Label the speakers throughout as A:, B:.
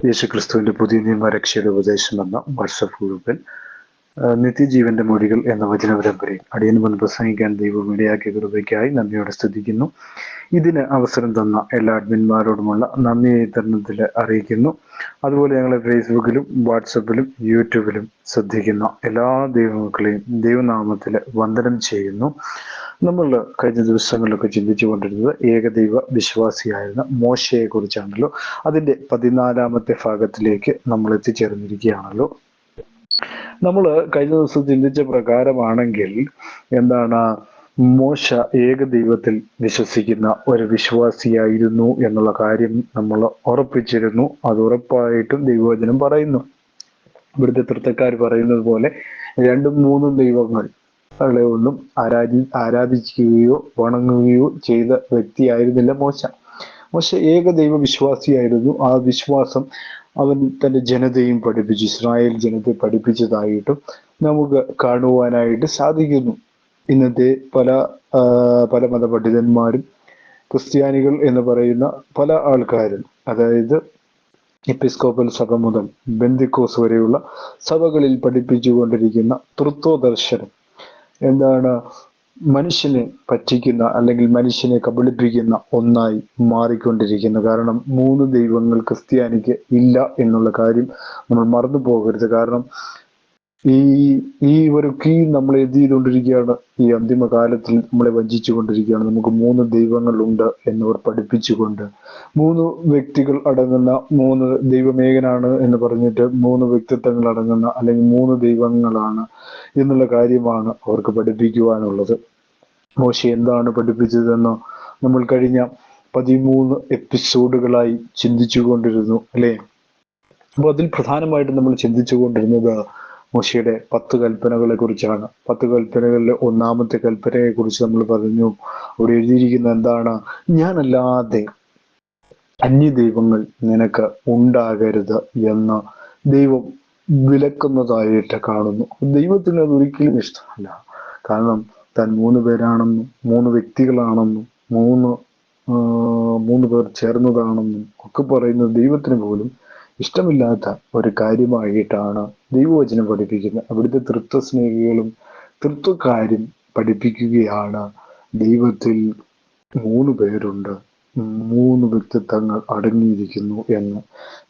A: യേശുക്രിസ്തുവിന്റെ പുതിയ നിയമരക്ഷയുടെ ഉപദേശം എന്ന വാട്സപ്പ് ഗ്രൂപ്പിൽ നിത്യജീവന്റെ മൊഴികൾ എന്ന വചനപരമ്പരയിൽ അടിയന് മുൻപ് പ്രസംഗിക്കാൻ ദൈവം ഇടയാക്കിയ കൃപയ്ക്കായി നന്ദിയോടെ സ്തുതിക്കുന്നു. ഇതിന് അവസരം തന്ന എല്ലാ അഡ്മിന്മാരോടുമുള്ള നന്ദി തരുന്നതിൽ അറിയിക്കുന്നു. അതുപോലെ ഞങ്ങളെ ഫേസ്ബുക്കിലും വാട്സപ്പിലും യൂട്യൂബിലും ശ്രദ്ധിക്കുന്ന എല്ലാ ദൈവമക്കളെയും ദൈവനാമത്തിൽ വന്ദനം ചെയ്യുന്നു. നമ്മൾ കഴിഞ്ഞ ദിവസങ്ങളിലൊക്കെ ചിന്തിച്ചു കൊണ്ടിരുന്നത് ഏകദൈവ വിശ്വാസിയായിരുന്ന മോശയെ കുറിച്ചാണല്ലോ. അതിന്റെ 14-ാമത്തെ ഭാഗത്തിലേക്ക് നമ്മൾ എത്തിച്ചേർന്നിരിക്കുകയാണല്ലോ. നമ്മൾ കഴിഞ്ഞ ദിവസം ചിന്തിച്ച പ്രകാരമാണെങ്കിൽ എന്താണ്, മോശ ഏകദൈവത്തിൽ വിശ്വസിക്കുന്ന ഒരു വിശ്വാസിയായിരുന്നു എന്നുള്ള കാര്യം നമ്മൾ ഉറപ്പിച്ചിരുന്നു. അത് ഉറപ്പായിട്ടും ദൈവവചനം പറയുന്നു. ഇവിടുത്തെ തൃത്തക്കാർ പറയുന്നത് പോലെ 2-3 ദൈവങ്ങളെ ഒന്നും ആരാധിക്കുകയോ വണങ്ങുകയോ ചെയ്ത വ്യക്തിയായിരുന്നില്ല മോശ. മോശ ഏകദൈവ വിശ്വാസിയായിരുന്നു. ആ വിശ്വാസം അവൻ തന്റെ ജനതയും പഠിപ്പിച്ചു, ഇസ്രായേൽ ജനത്തെ പഠിപ്പിച്ചതായിട്ടും നമുക്ക് കാണുവാനായിട്ട് സാധിക്കുന്നു. ഇന്നത്തെ പല മതപണ്ഡിതന്മാരും ക്രിസ്ത്യാനികൾ എന്ന് പറയുന്ന പല ആൾക്കാരും, അതായത് എപ്പിസ്കോപ്പൽ സഭ മുതൽ ബെന്തിക്കോസ് വരെയുള്ള സഭകളിൽ പഠിപ്പിച്ചുകൊണ്ടിരിക്കുന്ന തൃത്വ ദർശനം എന്താണ്, മനുഷ്യനെ പറ്റിക്കുന്ന അല്ലെങ്കിൽ മനുഷ്യനെ കബളിപ്പിക്കുന്ന ഒന്നായി മാറിക്കൊണ്ടിരിക്കുന്നു. കാരണം 3 ദൈവങ്ങൾ ക്രിസ്ത്യാനിക്ക് ഇല്ല എന്നുള്ള കാര്യം നമ്മൾ മറന്നു പോകരുത്. കാരണം ഇവരൊക്കെ നമ്മളെ എന്ത് ചെയ്തുകൊണ്ടിരിക്കുകയാണ്, ഈ അന്തിമകാലത്തിൽ നമ്മളെ വഞ്ചിച്ചു കൊണ്ടിരിക്കുകയാണ്. നമുക്ക് 3 ദൈവങ്ങളുണ്ട് എന്നിവർ പഠിപ്പിച്ചുകൊണ്ട് 3 വ്യക്തികൾ അടങ്ങുന്ന 3 ദൈവമേകനാണ് എന്ന് പറഞ്ഞിട്ട് 3 വ്യക്തിത്വങ്ങൾ അടങ്ങുന്ന അല്ലെങ്കിൽ 3 ദൈവങ്ങളാണ് എന്നുള്ള കാര്യമാണ് അവർക്ക് പഠിപ്പിക്കുവാനുള്ളത്. മോശ എന്താണ് പഠിപ്പിച്ചതെന്ന് നമ്മൾ കഴിഞ്ഞ 13 എപ്പിസോഡുകളായി ചിന്തിച്ചു കൊണ്ടിരുന്നു അല്ലേ. അപ്പൊ അതിൽ പ്രധാനമായിട്ടും നമ്മൾ ചിന്തിച്ചു കൊണ്ടിരുന്നത് മോശയുടെ 10 കൽപ്പനകളെ കുറിച്ചാണ്. 10 കൽപ്പനകളിലെ 1-ാമത്തെ കൽപ്പനയെ കുറിച്ച് നമ്മൾ പറഞ്ഞു. അവിടെ എഴുതിയിരിക്കുന്ന എന്താണ്, ഞാനല്ലാതെ അന്യദൈവങ്ങൾ നിനക്ക് ഉണ്ടാകരുത് എന്ന് ദൈവം വിലക്കുന്നതായിട്ട് കാണുന്നു. ദൈവത്തിന് അത് ഒരിക്കലും ഇഷ്ടമല്ല. കാരണം താൻ 3 പേരാണെന്നും 3 വ്യക്തികളാണെന്നും 3 പേർ ചേർന്നതാണെന്നും ഒക്കെ പറയുന്നത് ദൈവത്തിന് പോലും ഇഷ്ടമില്ലാത്ത ഒരു കാര്യമായിട്ടാണ് ദൈവവചനം പഠിപ്പിക്കുന്നത്. അവിടുത്തെ തൃത്വസ്നേഹികളും തൃത്വക്കാരും പഠിപ്പിക്കുകയാണ്, ദൈവത്തിൽ 3 പേരുണ്ട്, 3 വ്യക്തിത്വങ്ങൾ അടങ്ങിയിരിക്കുന്നു എന്ന്.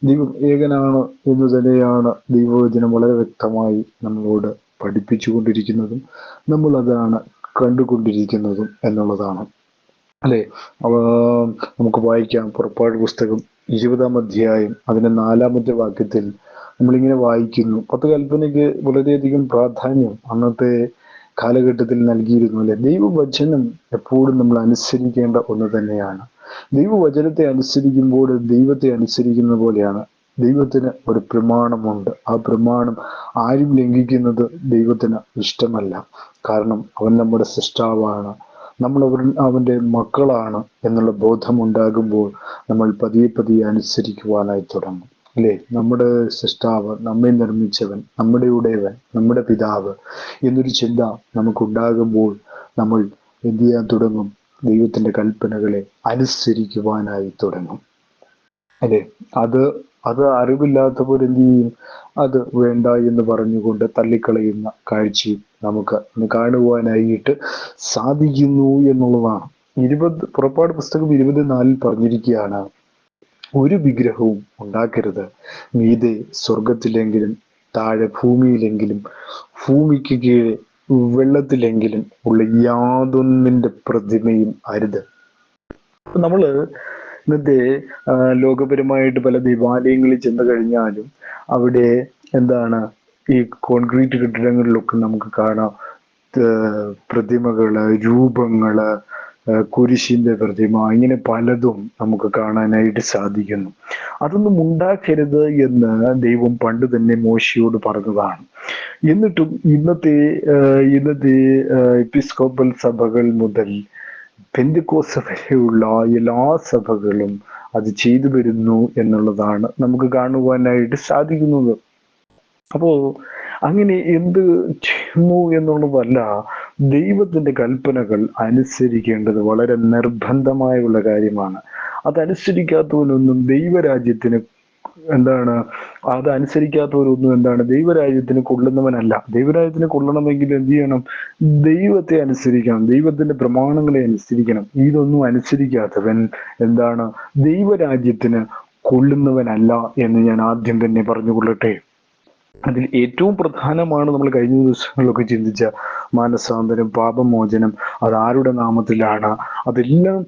A: ദൈവം ഏകനാണ് എന്ന് തന്നെയാണ് ദൈവവചനം വളരെ വ്യക്തമായി നമ്മളോട് പഠിപ്പിച്ചുകൊണ്ടിരിക്കുന്നതും നമ്മൾ അതാണ് കണ്ടുകൊണ്ടിരിക്കുന്നതും എന്നുള്ളതാണ് അല്ലെ. നമുക്ക് വായിക്കാം. പുറപ്പാട് പുസ്തകം 20-ാം അധ്യായം അതിന്റെ 4-ാമത്തെ വാക്യത്തിൽ നമ്മളിങ്ങനെ വായിക്കുന്നു. 10 കൽപ്പനയ്ക്ക് വളരെയധികം പ്രാധാന്യം അന്നത്തെ കാലഘട്ടത്തിൽ നൽകിയിരുന്നു അല്ലെ. ദൈവവചനം എപ്പോഴും നമ്മൾ അനുസരിക്കേണ്ട ഒന്ന് തന്നെയാണ്. ദൈവവചനത്തെ അനുസരിക്കുമ്പോൾ ദൈവത്തെ അനുസരിക്കുന്ന പോലെയാണ്. ദൈവത്തിന് ഒരു പ്രമാണമുണ്ട്. ആ പ്രമാണം ആരും ലംഘിക്കുന്നത് ദൈവത്തിന് ഇഷ്ടമല്ല. കാരണം അവൻ നമ്മുടെ സൃഷ്ടാവാണ്, നമ്മൾ അവന്റെ മക്കളാണ് എന്നുള്ള ബോധമുണ്ടാകുമ്പോൾ നമ്മൾ പതിയെ അനുസരിക്കുവാനായി തുടങ്ങും അല്ലേ. നമ്മുടെ സൃഷ്ടാവ്, നമ്മെ നിർമ്മിച്ചവൻ, നമ്മുടെ ഉടയവൻ, നമ്മുടെ പിതാവ് എന്നൊരു ചിന്ത നമുക്കുണ്ടാകുമ്പോൾ നമ്മൾ എന്ത് ചെയ്യാൻ തുടങ്ങും, ദൈവത്തിന്റെ കൽപ്പനകളെ അനുസരിക്കുവാനായി തുടങ്ങും അല്ലേ. അത് അറിവില്ലാത്തവർ എന്ത് ചെയ്യും, അത് വേണ്ട എന്ന് പറഞ്ഞുകൊണ്ട് തള്ളിക്കളയുന്ന കാഴ്ചയും നമുക്ക് കാണുവാനായിട്ട് സാധിക്കുന്നു എന്നുള്ളതാണ്. പുറപ്പാട് പുസ്തകം 20:4 പറഞ്ഞിരിക്കുകയാണ്, ഒരു വിഗ്രഹവും ഉണ്ടാക്കരുത്. മീതെ സ്വർഗത്തിലെങ്കിലും താഴെ ഭൂമിയിലെങ്കിലും ഭൂമിക്ക് കീഴെ വെള്ളത്തിലെങ്കിലും ഉള്ള യാതൊന്നിന്റെ പ്രതിമയും അരുത്. നമ്മള് ഇന്നത്തെ ലോകപരമായിട്ട് പല ദേവാലയങ്ങളിൽ ചെന്ന് കഴിഞ്ഞാലും അവിടെ എന്താണ്, ഈ കോൺക്രീറ്റ് കെട്ടിടങ്ങളിലൊക്കെ നമുക്ക് കാണാം പ്രതിമകള്, രൂപങ്ങള്, കുരിശിന്റെ പ്രതിമ, ഇങ്ങനെ പലതും നമുക്ക് കാണാനായിട്ട് സാധിക്കുന്നു. അതൊന്നും ഉണ്ടാക്കരുത് എന്ന് ദൈവം പണ്ട് തന്നെ മോശയോട് പറഞ്ഞതാണ്. എന്നിട്ടും ഇന്നത്തെ എപ്പിസ്കോപ്പൽ സഭകൾ മുതൽ പെന്തക്കോസ്ത് വരെയുള്ള എല്ലാ സഭകളും അത് ചെയ്തു വരുന്നു എന്നുള്ളതാണ് നമുക്ക് കാണുവാനായിട്ട് സാധിക്കുന്നത്. അപ്പോ അങ്ങനെ എന്ത് ചെയ്യുന്നു എന്നുള്ളതല്ല, ദൈവത്തിന്റെ കൽപ്പനകൾ അനുസരിക്കേണ്ടത് വളരെ നിർബന്ധമായുള്ള കാര്യമാണ്. അതനുസരിക്കാത്തവനൊന്നും ദൈവരാജ്യത്തിന് എന്താണ് അത് അനുസരിക്കാത്തവരൊന്നും എന്താണ് ദൈവരാജ്യത്തിന് കൊള്ളുന്നവനല്ല. ദൈവരാജ്യത്തിന് കൊള്ളണമെങ്കിൽ എന്ത് ചെയ്യണം? ദൈവത്തെ അനുസരിക്കണം, ദൈവത്തിന്റെ പ്രമാണങ്ങളെ അനുസരിക്കണം. ഇതൊന്നും അനുസരിക്കാത്തവൻ എന്താണ് ദൈവരാജ്യത്തിന് കൊള്ളുന്നവനല്ല എന്ന് ഞാൻ ആദ്യം തന്നെ പറഞ്ഞുകൊള്ളട്ടെ. അതിൽ ഏറ്റവും പ്രധാനമാണ് നമ്മൾ കഴിഞ്ഞ ദിവസങ്ങളിലൊക്കെ ചിന്തിച്ച മാനസാന്തരം, പാപമോചനം. അത് ആരുടെ നാമത്തിലാണ്? അതെല്ലാം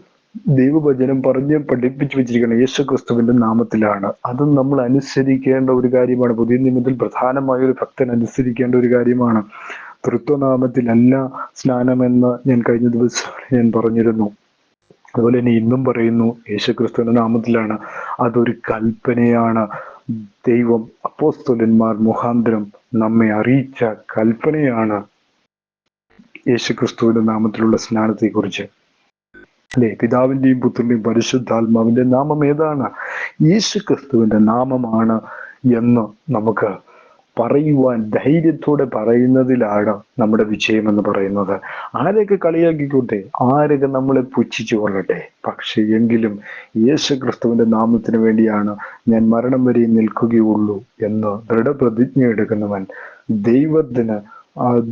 A: ദൈവവചനം പറഞ്ഞ് പഠിപ്പിച്ചു വെച്ചിരിക്കണം, യേശു ക്രിസ്തുവിന്റെ നാമത്തിലാണ്. അതും നമ്മൾ അനുസരിക്കേണ്ട ഒരു കാര്യമാണ്. പുതിയ നിയമത്തിൽ പ്രധാനമായ ഒരു ഭക്തൻ അനുസരിക്കേണ്ട ഒരു കാര്യമാണ്. തൃത്വനാമത്തിലല്ല സ്നാനമെന്ന് ഞാൻ കഴിഞ്ഞ ദിവസം ഞാൻ പറഞ്ഞിരുന്നു. അതുപോലെ തന്നെ ഇന്നും പറയുന്നു, യേശുക്രിസ്തുവിന്റെ നാമത്തിലാണ്. അതൊരു കൽപ്പനയാണ്. ദൈവം അപ്പോസ്തലന്മാർ മുഖാന്തരം നമ്മെ അറിയിച്ച കൽപ്പനയാണ് യേശുക്രിസ്തുവിന്റെ നാമത്തിലുള്ള സ്നാനത്തെ കുറിച്ച്. അല്ലെ, പിതാവിന്റെയും പുത്രന്റെയും പരിശുദ്ധാത്മാവിന്റെ നാമം ഏതാണ്? യേശുക്രിസ്തുവിന്റെ നാമമാണ് എന്ന് നമുക്ക് പറയുവാൻ ധൈര്യത്തോടെ പറയുന്നതിലാണ് നമ്മുടെ വിജയം എന്ന് പറയുന്നത്. ആരൊക്കെ കളിയാക്കിക്കോട്ടെ, ആരൊക്കെ നമ്മളെ പുച്ഛിച്ചു കൊള്ളട്ടെ, പക്ഷെ എങ്കിലും യേശുക്രിസ്തുവിന്റെ നാമത്തിന് വേണ്ടിയാണ് ഞാൻ മരണം വരെ നിൽക്കുകയുള്ളൂ എന്ന് ദൃഢപ്രതിജ്ഞ എടുക്കുന്നവൻ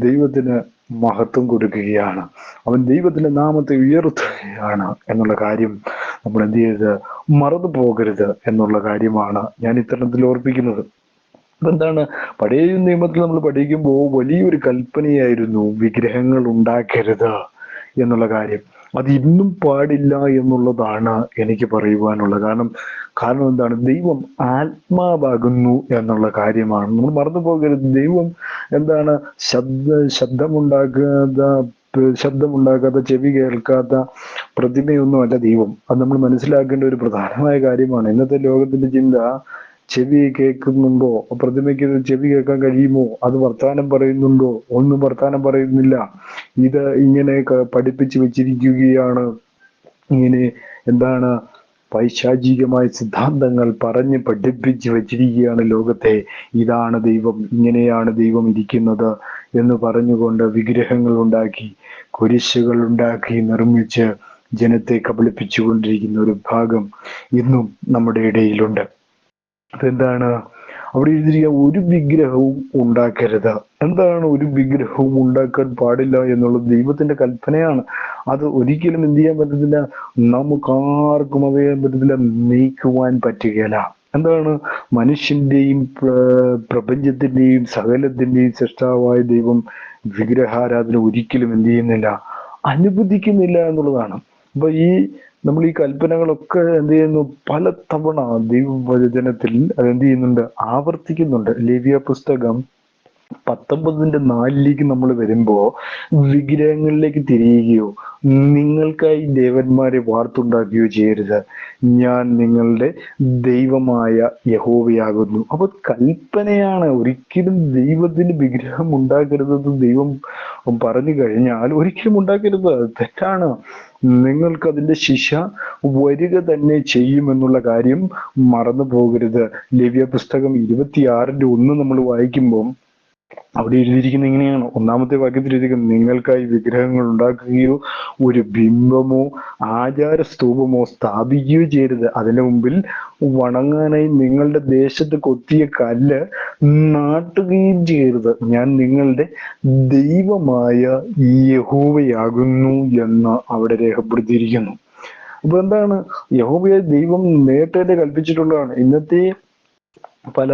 A: ദൈവത്തിന് മഹത്വം കൊടുക്കുകയാണ്. അവൻ ദൈവത്തിന്റെ നാമത്തെ ഉയർത്തുകയാണ് എന്നുള്ള കാര്യം നമ്മൾ എന്ത് ചെയ്യരുത്, മറന്നു പോകരുത് എന്നുള്ള കാര്യമാണ് ഞാൻ ഇത്തരത്തിൽ ഓർപ്പിക്കുന്നത്. എന്താണ്, പഴയ നിയമത്തിൽ നമ്മൾ പഠിക്കുമ്പോൾ വലിയൊരു കൽപ്പനയായിരുന്നു വിഗ്രഹങ്ങൾ ഉണ്ടാക്കരുത് എന്നുള്ള കാര്യം. അത് ഇന്നും പാടില്ല എന്നുള്ളതാണ് എനിക്ക് പറയുവാനുള്ളത്. കാരണം എന്താണ്, ദൈവം ആത്മാവാകുന്നു എന്നുള്ള കാര്യമാണ് നമ്മൾ മറന്നു പോകരുത്. ദൈവം എന്താണ്, ശബ്ദമുണ്ടാക്കാത്ത ചെവി കേൾക്കാത്ത പ്രതിമയൊന്നും അല്ല ദൈവം. അത് നമ്മൾ മനസ്സിലാക്കേണ്ട ഒരു പ്രധാനമായ കാര്യമാണ്. ഇന്നത്തെ ലോകത്തിന്റെ ചിന്ത, ചെവി കേൾക്കുന്നുണ്ടോ, പ്രതിമയ്ക്ക് ചെവി കേൾക്കാൻ കഴിയുമോ, അത് വർത്താനം പറയുന്നുണ്ടോ, ഒന്നും വർത്താനം പറയുന്നില്ല. ഇത് ഇങ്ങനെ പഠിപ്പിച്ചു വെച്ചിരിക്കുകയാണ്. ഇങ്ങനെ എന്താണ്, പൈശാചികമായ സിദ്ധാന്തങ്ങൾ പറഞ്ഞ് പഠിപ്പിച്ച് വെച്ചിരിക്കുകയാണ് ലോകത്തെ. ഇതാണ് ദൈവം, ഇങ്ങനെയാണ് ദൈവം ഇരിക്കുന്നത് എന്ന് പറഞ്ഞുകൊണ്ട് വിഗ്രഹങ്ങൾ ഉണ്ടാക്കി, കുരിശുകൾ ഉണ്ടാക്കി നിർമ്മിച്ച് ജനത്തെ കബളിപ്പിച്ചുകൊണ്ടിരിക്കുന്ന ഒരു ഭാഗം ഇന്നും നമ്മുടെ ഇടയിലുണ്ട്. അതെന്താണ്, അവിടെ എഴുതിയിരിക്കുക, ഒരു വിഗ്രഹവും ഉണ്ടാക്കരുത്. എന്താണ്, ഒരു വിഗ്രഹവും ഉണ്ടാക്കാൻ പാടില്ല എന്നുള്ളത് ദൈവത്തിന്റെ കൽപ്പനയാണ്. അത് ഒരിക്കലും എന്ത് ചെയ്യാൻ പറ്റത്തില്ല, നമുക്ക് ആർക്കും അത് ചെയ്യാൻ പറ്റത്തില്ല, നീക്കുവാൻ പറ്റുകയില്ല. എന്താണ്, മനുഷ്യന്റെയും പ്രപഞ്ചത്തിന്റെയും സകലത്തിന്റെയും സൃഷ്ടാവായ ദൈവം വിഗ്രഹാരാധന ഒരിക്കലും എന്ത് ചെയ്യുന്നില്ല, അനുവദിക്കുന്നില്ല എന്നുള്ളതാണ്. അപ്പൊ നമ്മൾ ഈ കൽപ്പനകളൊക്കെ എന്ത് ചെയ്യുന്നു, പല തവണ ദൈവവചനത്തിൽ അതെന്ത് ചെയ്യുന്നുണ്ട്, ആവർത്തിക്കുന്നുണ്ട്. ലേവ്യ പുസ്തകം 19:4 നമ്മൾ വരുമ്പോ, വിഗ്രഹങ്ങളിലേക്ക് തിരിയുകയോ നിങ്ങൾക്കായി ദേവന്മാരെ വാർത്തുണ്ടാക്കുകയോ ചെയ്യരുത്, ഞാൻ നിങ്ങളുടെ ദൈവമായ യഹോവയാകുന്നു. അപ്പൊ കൽപ്പനയാണ്. ഒരിക്കലും ദൈവത്തിന് വിഗ്രഹം ഉണ്ടാക്കരുതെന്ന് ദൈവം പറഞ്ഞു കഴിഞ്ഞാൽ ഒരിക്കലും ഉണ്ടാക്കരുത്, അത് തെറ്റാണ്. നിങ്ങൾക്ക് അതിന്റെ ശിക്ഷ വരിക തന്നെ ചെയ്യുമെന്നുള്ള കാര്യം മറന്നു പോകരുത്. ലേവ്യ പുസ്തകം 26:1 നമ്മൾ വായിക്കുമ്പോൾ അവിടെ എഴുതിയിരിക്കുന്നത് ഇങ്ങനെയാണ്. 1-ാമത്തെ വാക്യത്തിൽ എഴുതിയിരിക്കുന്നത്, നിങ്ങൾക്കായി വിഗ്രഹങ്ങൾ ഉണ്ടാക്കുകയോ ഒരു ബിംബമോ ആചാര സ്തൂപമോ സ്ഥാപിക്കുകയോ ചെയ്യരുത്. അതിന്റെ മുമ്പിൽ വണങ്ങാനായി നിങ്ങളുടെ ദേശത്ത് കൊത്തിയ കല്ല് നാട്ടുകയും ചെയ്യരുത്. ഞാൻ നിങ്ങളുടെ ദൈവമായ യഹോവയാകുന്നു എന്ന് അവിടെ രേഖപ്പെടുത്തിയിരിക്കുന്നു. അപ്പൊ എന്താണ്, യഹോവയെ ദൈവം നേരത്തെ കൽപ്പിച്ചിട്ടുള്ളതാണ്. ഇന്നത്തെ പല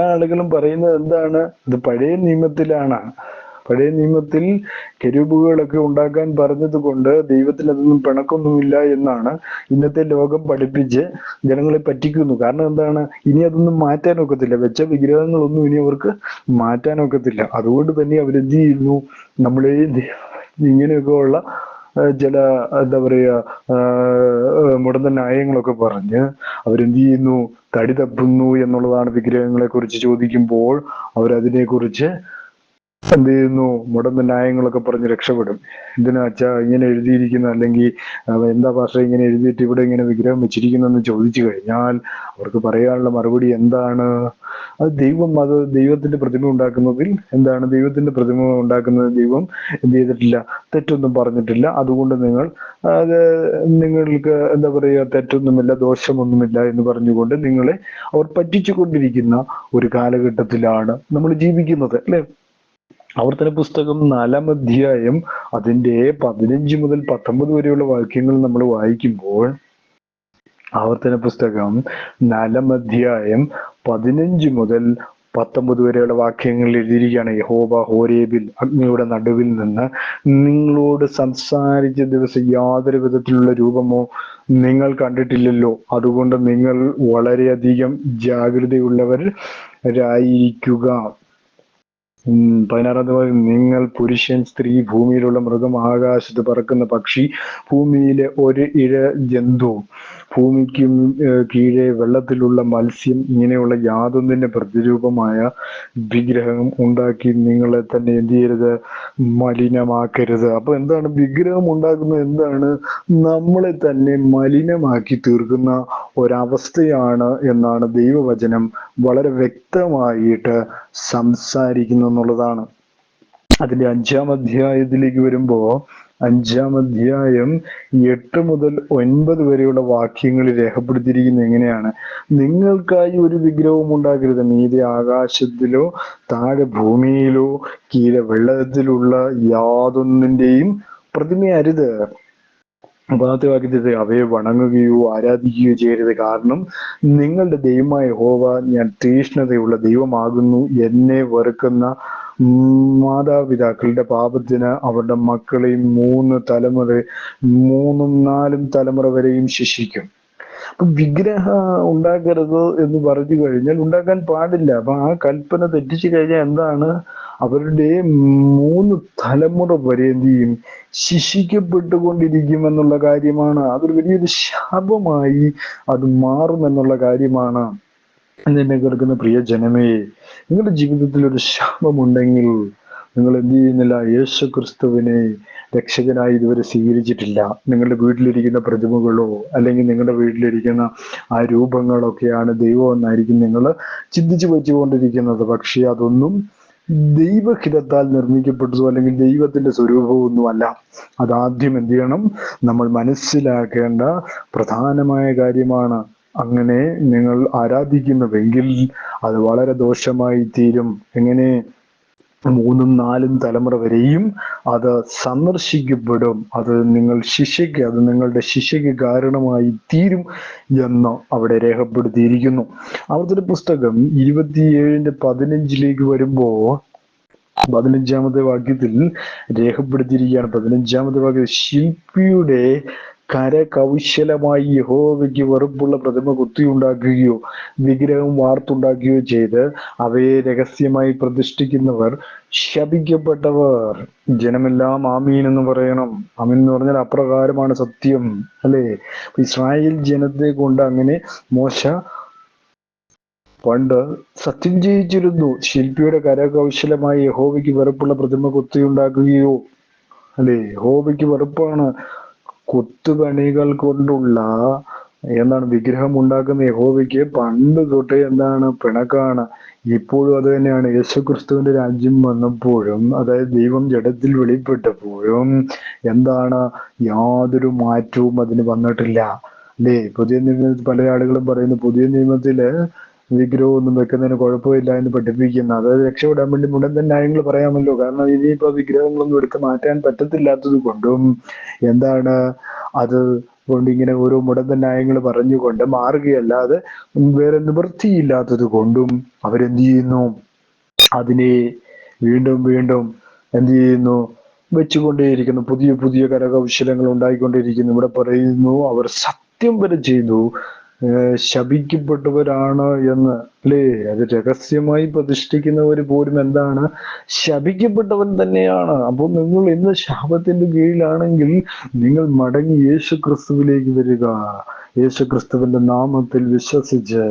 A: ആളുകളും പറയുന്നത് എന്താണ്, ഇത് പഴയ നിയമത്തിലാണ്. പഴയ നിയമത്തിൽ കെരൂബുകളൊക്കെ ഉണ്ടാക്കാൻ പറഞ്ഞത് കൊണ്ട് ദൈവത്തിന് അതൊന്നും പിണക്കൊന്നുമില്ല എന്നാണ് ഇന്നത്തെ ലോകം പഠിപ്പിച്ച് ജനങ്ങളെ പറ്റിക്കുന്നു. കാരണം എന്താണ്, ഇനി അതൊന്നും മാറ്റാൻ ഒക്കത്തില്ല. വെച്ച വിഗ്രഹങ്ങളൊന്നും ഇനി അവർക്ക് മാറ്റാൻ ഒക്കത്തില്ല. അതുകൊണ്ട് തന്നെ അവരെന്ത് ചെയ്യുന്നു, നമ്മളെ ഇങ്ങനെയൊക്കെ ഉള്ള ചില എന്താ പറയുക മുടന്ത ന്യായങ്ങളൊക്കെ പറഞ്ഞ് അവരെന്ത് ചെയ്യുന്നു, തടി തപ്പുന്നു എന്നുള്ളതാണ്. വിഗ്രഹങ്ങളെ കുറിച്ച് ചോദിക്കുമ്പോൾ അവരതിനെ കുറിച്ച് എന്ത് ചെയ്യുന്നു? മുടന്ത ന്യായങ്ങളൊക്കെ പറഞ്ഞ് രക്ഷപ്പെടും. എന്തിനാ അച്ഛാ ഇങ്ങനെ എഴുതിയിരിക്കുന്ന, അല്ലെങ്കിൽ എന്താ ഭാഷ ഇങ്ങനെ എഴുതിയിട്ട് ഇവിടെ ഇങ്ങനെ വിഗ്രഹം വെച്ചിരിക്കുന്നെന്ന് ചോദിച്ചു കഴിഞ്ഞാൽ അവർക്ക് പറയാനുള്ള മറുപടി എന്താണ്? അത് ദൈവത്തിന്റെ പ്രതിമ ഉണ്ടാക്കുന്നതിൽ എന്താണ്? ദൈവത്തിന്റെ പ്രതിമ ഉണ്ടാക്കുന്നത് ദൈവം എന്ത് ചെയ്തിട്ടില്ല? തെറ്റൊന്നും പറഞ്ഞിട്ടില്ല. അതുകൊണ്ട് അത് നിങ്ങൾക്ക് എന്താ പറയുക, തെറ്റൊന്നുമില്ല, ദോഷമൊന്നുമില്ല എന്ന് പറഞ്ഞുകൊണ്ട് നിങ്ങളെ അവർ പറ്റിച്ചു കൊണ്ടിരിക്കുന്ന ഒരു കാലഘട്ടത്തിലാണ് നമ്മൾ ജീവിക്കുന്നത്, അല്ലെ? ആവർത്തന പുസ്തകം 4-ാം അധ്യായം അതിന്റെ 15 മുതൽ 19 വരെയുള്ള വാക്യങ്ങൾ നമ്മൾ വായിക്കുമ്പോൾ, ആവർത്തന പുസ്തകം 4-ാം അധ്യായം 15 മുതൽ 19 വരെയുള്ള വാക്യങ്ങളിൽ എഴുതിയിരിക്കുകയാണ്, യഹോവ ഹോരേബിൽ അഗ്നിയുടെ നടുവിൽ നിന്ന് നിങ്ങളോട് സംസാരിച്ച ദിവസം യാതൊരു വിധത്തിലുള്ള രൂപമോ നിങ്ങൾ കണ്ടിട്ടില്ലല്ലോ. അതുകൊണ്ട് നിങ്ങൾ വളരെയധികം ജാഗ്രതയുള്ളവരായിരിക്കുക. 16-ാമത്തെ വാക്യം, നിങ്ങൾ പുരുഷൻ, സ്ത്രീ, ഭൂമിയിലുള്ള മൃഗം, ആകാശത്ത് പറക്കുന്ന പക്ഷി, ഭൂമിയിലെ ഒരു ഇഴ ജന്തു, ഭൂമിക്കും കീഴെ വെള്ളത്തിലുള്ള മത്സ്യം, ഇങ്ങനെയുള്ള യാതൊന്നിന്റെ പ്രതിരൂപമായ വിഗ്രഹം ഉണ്ടാക്കി നിങ്ങളെ തന്നെ എന്ത് ചെയ്യരുത്? മലിനമാക്കരുത്. അപ്പൊ എന്താണ് വിഗ്രഹം ഉണ്ടാക്കുന്നത്? എന്താണ്? നമ്മളെ തന്നെ മലിനമാക്കി തീർക്കുന്ന ഒരവസ്ഥയാണ് എന്നാണ് ദൈവവചനം വളരെ വ്യക്തമായിട്ട് സംസാരിക്കുന്നു എന്നുള്ളതാണ്. അതിന്റെ 5-ാം അധ്യായത്തിലേക്ക് വരുമ്പോ, 5-ാം അധ്യായം 8 മുതൽ 9 വരെയുള്ള വാക്യങ്ങളിൽ രേഖപ്പെടുത്തിയിരിക്കുന്നത് എങ്ങനെയാണ്? നിങ്ങൾക്കായി ഒരു വിഗ്രഹവും ഉണ്ടാക്കരുത്. മീതെ ആകാശത്തിലോ താഴെ ഭൂമിയിലോ കീഴെ വെള്ളത്തിലുള്ള യാതൊന്നിന്റെയും പ്രതിമയരുത്. 10-ാമത്തെ വാക്യത്തിൽ, അവയെ വണങ്ങുകയോ ആരാധിക്കുകയോ ചെയ്യരുത്. കാരണം നിങ്ങളുടെ ദൈവമായ യഹോവ ഞാൻ തീഷ്ണതയുള്ള ദൈവമാകുന്നു. എന്നെ വെറുക്കുന്ന മാതാപിതാക്കളുടെ പാപത്തിന് അവരുടെ മക്കളെയും 3-ഉം 4-ഉം തലമുറ വരെയും ശിക്ഷിക്കും. അപ്പൊ വിഗ്രഹം ഉണ്ടാക്കരുത് എന്ന് പറഞ്ഞു കഴിഞ്ഞാൽ ഉണ്ടാക്കാൻ പാടില്ല. അപ്പൊ ആ കൽപ്പന തെറ്റിച്ചു കഴിഞ്ഞാൽ എന്താണ്? അവരുടെ 3 തലമുറ വരെ എന്ത് ചെയ്യും? ശിക്ഷിക്കപ്പെട്ടുകൊണ്ടിരിക്കും എന്നുള്ള കാര്യമാണ്. അതൊരു വലിയൊരു ശാപമായി അത് മാറുമെന്നുള്ള കാര്യമാണ്. എന്നെ കേൾക്കുന്ന പ്രിയ ജനമേ, നിങ്ങളുടെ ജീവിതത്തിൽ ഒരു ശാപമുണ്ടെങ്കിൽ നിങ്ങൾ എന്ത് ചെയ്യുന്നില്ല? യേശു ക്രിസ്തുവിനെ രക്ഷകനായി ഇതുവരെ സ്വീകരിച്ചിട്ടില്ല. നിങ്ങളുടെ വീട്ടിലിരിക്കുന്ന പ്രതിമകളോ അല്ലെങ്കിൽ നിങ്ങളുടെ വീട്ടിലിരിക്കുന്ന ആ രൂപങ്ങളൊക്കെയാണ് ദൈവം എന്നായിരിക്കും നിങ്ങൾ ചിന്തിച്ചു വെച്ചുകൊണ്ടിരിക്കുന്നത്. പക്ഷെ അതൊന്നും ദൈവഹിതത്താൽ നിർമ്മിക്കപ്പെട്ടതോ അല്ലെങ്കിൽ ദൈവത്തിന്റെ സ്വരൂപമൊന്നുമല്ല. അതാദ്യം എന്ത് ചെയ്യണം? നമ്മൾ മനസ്സിലാക്കേണ്ട പ്രധാനമായ കാര്യമാണ്. അങ്ങനെ നിങ്ങൾ ആരാധിക്കുന്നുവെങ്കിൽ അത് വളരെ ദോഷമായി തീരും. എങ്ങനെ? 3-ഉം 4-ഉം തലമുറ വരെയും അത് സന്ദർശിക്കപ്പെടും. അത് നിങ്ങളുടെ ശിക്ഷയ്ക്ക് കാരണമായി തീരും എന്ന് അവിടെ രേഖപ്പെടുത്തിയിരിക്കുന്നു. ആവർത്തന പുസ്തകം 27-ന്റെ 15 വരുമ്പോ 15-ാമത്തെ വാക്യത്തിൽ രേഖപ്പെടുത്തിയിരിക്കുകയാണ്. 15-ാമത്തെ വാക്യത്തിൽ, ശില്പിയുടെ കരകൗശലമായി യഹോവയ്ക്ക് വെറുപ്പുള്ള പ്രതിമ കുത്തിയുണ്ടാക്കുകയോ വിഗ്രഹം വാർത്തുണ്ടാക്കുകയോ ചെയ്ത് അവയെ രഹസ്യമായി പ്രതിഷ്ഠിക്കുന്നവർ ശപിക്കപ്പെട്ടവർ. ജനമെല്ലാം ആമീൻ എന്ന് പറയണം. ആമീൻ എന്ന് പറഞ്ഞാൽ അപ്രകാരമാണ് സത്യം, അല്ലേ? ഇസ്രായേൽ ജനത്തെ കൊണ്ട് അങ്ങനെ മോശ പണ്ട് സത്യം ചെയ്യിച്ചിരുന്നു. ശില്പിയുടെ കരകൗശലമായി യഹോവയ്ക്ക് വെറുപ്പുള്ള പ്രതിമ കുത്തിയുണ്ടാക്കുകയോ, അല്ലേ? യഹോവയ്ക്ക് വെറുപ്പാണ് കൊത്തുപണികൾ കൊണ്ടുള്ള വിഗ്രഹം ഉണ്ടാക്കുന്ന യഹോവയ്ക്ക് പണ്ട് തൊട്ടേ പിണക്കാണ്. ഇപ്പോഴും അത് തന്നെയാണ്. യേശുക്രിസ്തുവിന്റെ രാജ്യം വന്നപ്പോഴും, അതായത് ദൈവം ജഡത്തിൽ വെളിപ്പെട്ടപ്പോഴും യാതൊരു മാറ്റവും അതിന് വന്നിട്ടില്ല, അല്ലേ? പുതിയ നിയമത്തിൽ പല ആളുകളും പറയുന്നു പുതിയ നിയമത്തില് വിഗ്രഹമൊന്നും വെക്കുന്നതിന് കുഴപ്പമില്ല എന്ന് പഠിപ്പിക്കുന്നു. അതായത് രക്ഷപ്പെടാൻ വേണ്ടി മുടന്തൻ ന്യായങ്ങൾ പറയാമല്ലോ. കാരണം ഇനിയിപ്പോ വിഗ്രഹങ്ങളൊന്നും എടുത്ത് മാറ്റാൻ പറ്റത്തില്ലാത്തത് കൊണ്ടും അത് കൊണ്ട് ഇങ്ങനെ ഓരോ മുടന്തൻ ന്യായങ്ങൾ പറഞ്ഞുകൊണ്ട് മാറുകയല്ലാതെ വേറെ നിവൃത്തിയില്ലാത്തത് കൊണ്ടും അവരെന്ത് ചെയ്യുന്നു? അതിനെ വീണ്ടും വീണ്ടും എന്ത് ചെയ്യുന്നു? വെച്ചുകൊണ്ടേയിരിക്കുന്നു. പുതിയ പുതിയ കരകൗശലങ്ങൾ ഉണ്ടായിക്കൊണ്ടിരിക്കുന്നു. ഇവിടെ പറയുന്നു അവർ സത്യം വരെ ചെയ്തു ശപിക്കപ്പെട്ടവരാണ് എന്ന്, അല്ലേ? അത് രഹസ്യമായി പ്രതിഷ്ഠിക്കുന്നവർ പോലും ശപിക്കപ്പെട്ടവൻ തന്നെയാണ്. അപ്പോൾ നിങ്ങൾ ഇന്ന് ശാപത്തിന്റെ കീഴിലാണെങ്കിൽ നിങ്ങൾ മടങ്ങി യേശു ക്രിസ്തുവിലേക്ക് വരിക. യേശു ക്രിസ്തുവിന്റെ നാമത്തിൽ വിശ്വസിച്ച്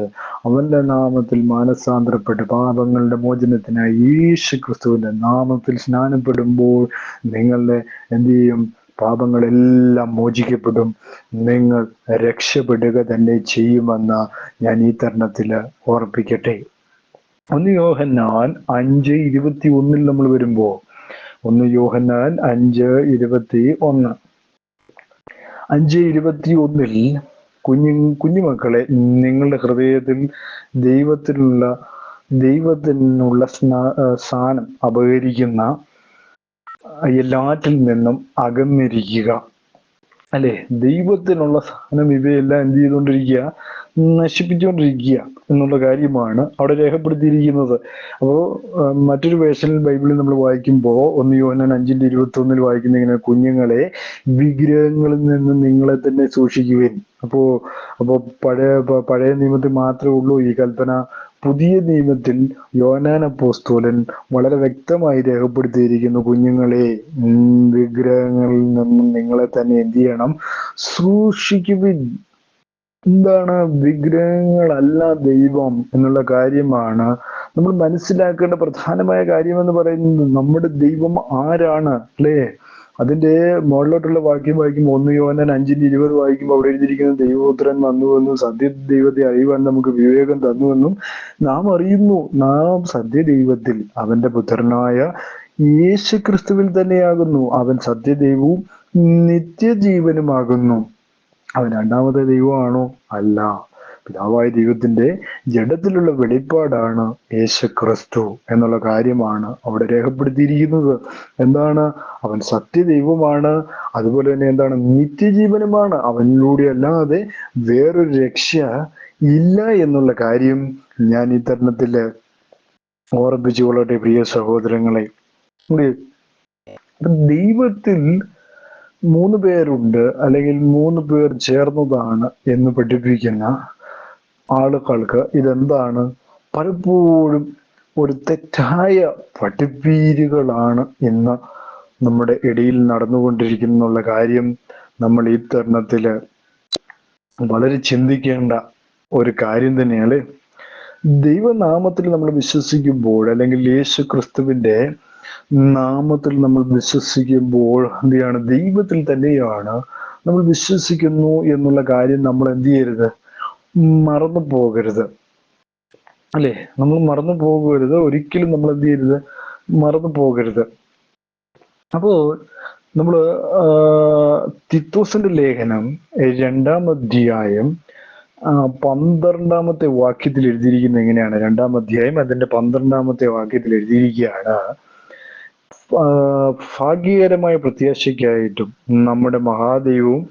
A: അവന്റെ നാമത്തിൽ മാനസാന്തരപ്പെട്ട് പാപങ്ങളുടെ മോചനത്തിനായി യേശു ക്രിസ്തുവിന്റെ നാമത്തിൽ സ്നാനപ്പെടുമ്പോൾ നിങ്ങളുടെ എന്ത് ചെയ്യും? പാപങ്ങളെല്ലാം മോചിക്കപ്പെടും. നിങ്ങൾ രക്ഷപ്പെടുക തന്നെ ചെയ്യുമെന്ന് ഞാൻ ഈ തരുണത്തില് ഓർപ്പിക്കട്ടെ. 1 യോഹന്നാൻ 5:21 നമ്മൾ വരുമ്പോ 1 യോഹന്നാൻ 5:21 5:21 കുഞ്ഞുമക്കളെ, നിങ്ങളുടെ ഹൃദയത്തിൽ ദൈവത്തിനുള്ള സ്ഥാനം അപഹരിക്കുന്ന എല്ലാറ്റിൽ നിന്നും അകന്നിരിക്കുക. അല്ലെ? ദൈവത്തിനുള്ള സ്ഥാനം ഇവയെല്ലാം എന്ത് ചെയ്തുകൊണ്ടിരിക്കുക? നശിപ്പിച്ചുകൊണ്ടിരിക്കുക എന്നുള്ള കാര്യമാണ് അവിടെ രേഖപ്പെടുത്തിയിരിക്കുന്നത്. അപ്പോൾ മറ്റൊരു വേർഷനിൽ ബൈബിളിൽ നമ്മൾ വായിക്കുമ്പോൾ 1 യോഹന്നാൻ 5:21 വായിക്കുന്ന ഇങ്ങനെ, കുഞ്ഞുങ്ങളെ, വിഗ്രഹങ്ങളിൽ നിന്ന് നിങ്ങളെ തന്നെ സൂക്ഷിക്കുവിൻ. അപ്പോ പഴയ നിയമത്തിൽ മാത്രമേ ഉള്ളൂ ഈ കൽപ്പന. പുതിയ നിയമത്തിൽ യോഹന്നാൻ അപ്പോസ്തലൻ വളരെ വ്യക്തമായി രേഖപ്പെടുത്തിയിരിക്കുന്നു, കുഞ്ഞുങ്ങളെ, വിഗ്രഹങ്ങളിൽ നിന്നും നിങ്ങളെ തന്നെ എന്ത് ചെയ്യണം? സൂക്ഷിക്കുവിൻ. എന്താണ്? വിഗ്രഹങ്ങളല്ല ദൈവം എന്നുള്ള കാര്യമാണ് നമ്മൾ മനസ്സിലാക്കേണ്ട പ്രധാനമായ കാര്യം എന്ന് പറയുന്നത്. നമ്മുടെ ദൈവം ആരാണ്? അല്ലേ? അതിന്റെ മുകളിലോട്ടുള്ള വാക്യം വായിക്കുമ്പോൾ 1 യോഹന്നാൻ 5:20 വായിക്കുമ്പോൾ അവിടെ എഴുതിയിരിക്കുന്നത്, ദൈവപുത്രൻ വന്നുവെന്നും സത്യ ദൈവത്തെ അറിയുവാൻ നമുക്ക് വിവേകം തന്നുവെന്നും നാം അറിയുന്നു. നാം സത്യദൈവത്തിൽ അവന്റെ പുത്രനായ യേശു ക്രിസ്തുവിൽ തന്നെയാകുന്നു. അവൻ സത്യദൈവവും നിത്യജീവനുമാകുന്നു. അവൻ രണ്ടാമത്തെ ദൈവമാണോ? അല്ല. പിതാവായ ദൈവത്തിന്റെ ജഡത്തിലുള്ള വെളിപ്പാടാണ് യേശു ക്രിസ്തു എന്നുള്ള കാര്യമാണ് അവിടെ രേഖപ്പെടുത്തിയിരിക്കുന്നത്. എന്താണ്? അവൻ സത്യദൈവമാണ്, അതുപോലെ തന്നെ എന്താണ്? നിത്യജീവനുമാണ്. അവനിലൂടെ അല്ലാതെ വേറൊരു രക്ഷ ഇല്ല എന്നുള്ള കാര്യം ഞാൻ ഈ തരുണത്തില് ഓർമ്മിച്ചു കൊള്ളട്ടെ പ്രിയ സഹോദരങ്ങളെ. ദൈവത്തിൽ 3 പേരുണ്ട്, അല്ലെങ്കിൽ 3 പേർ ചേർന്നതാണ് എന്ന് പഠിപ്പിക്കുന്ന ആളുകൾക്ക് ഇതെന്താണ്? പലപ്പോഴും ഒരു തെറ്റായ പഠിപ്പീരുകളാണ് ഇന്ന് നമ്മുടെ ഇടയിൽ നടന്നുകൊണ്ടിരിക്കുന്നുള്ള കാര്യം നമ്മൾ ഈ തരുണത്തില് വളരെ ചിന്തിക്കേണ്ട ഒരു കാര്യം തന്നെയാണ്. ദൈവനാമത്തിൽ നമ്മൾ വിശ്വസിക്കുമ്പോൾ, അല്ലെങ്കിൽ യേശു ക്രിസ്തുവിന്റെ നാമത്തിൽ നമ്മൾ വിശ്വസിക്കുമ്പോൾ എന്ത് ചെയ്യാണ്? ദൈവത്തിൽ തന്നെയാണ് നമ്മൾ വിശ്വസിക്കുന്നു എന്നുള്ള കാര്യം നമ്മൾ എന്ത് ചെയ്യരുത്? മറന്നു പോകരുത്. അല്ലെ? നമ്മൾ മറന്നു പോകരുത്. ഒരിക്കലും നമ്മൾ എന്ത് ചെയ്യരുത്? മറന്നു പോകരുത്. അപ്പോ നമ്മള് തിത്തോസിന്റെ ലേഖനം 2-ാം അധ്യായം 12-ാമത്തെ വാക്യത്തിൽ എഴുതിയിരിക്കുന്നത് എങ്ങനെയാണ്? 2-ാം അധ്യായം അതിന്റെ 12-ാമത്തെ വാക്യത്തിൽ എഴുതിയിരിക്കുകയാണ്, ഭാഗ്യകരമായ പ്രത്യാശയ്ക്കായിട്ടും നമ്മുടെ മഹാദൈവവും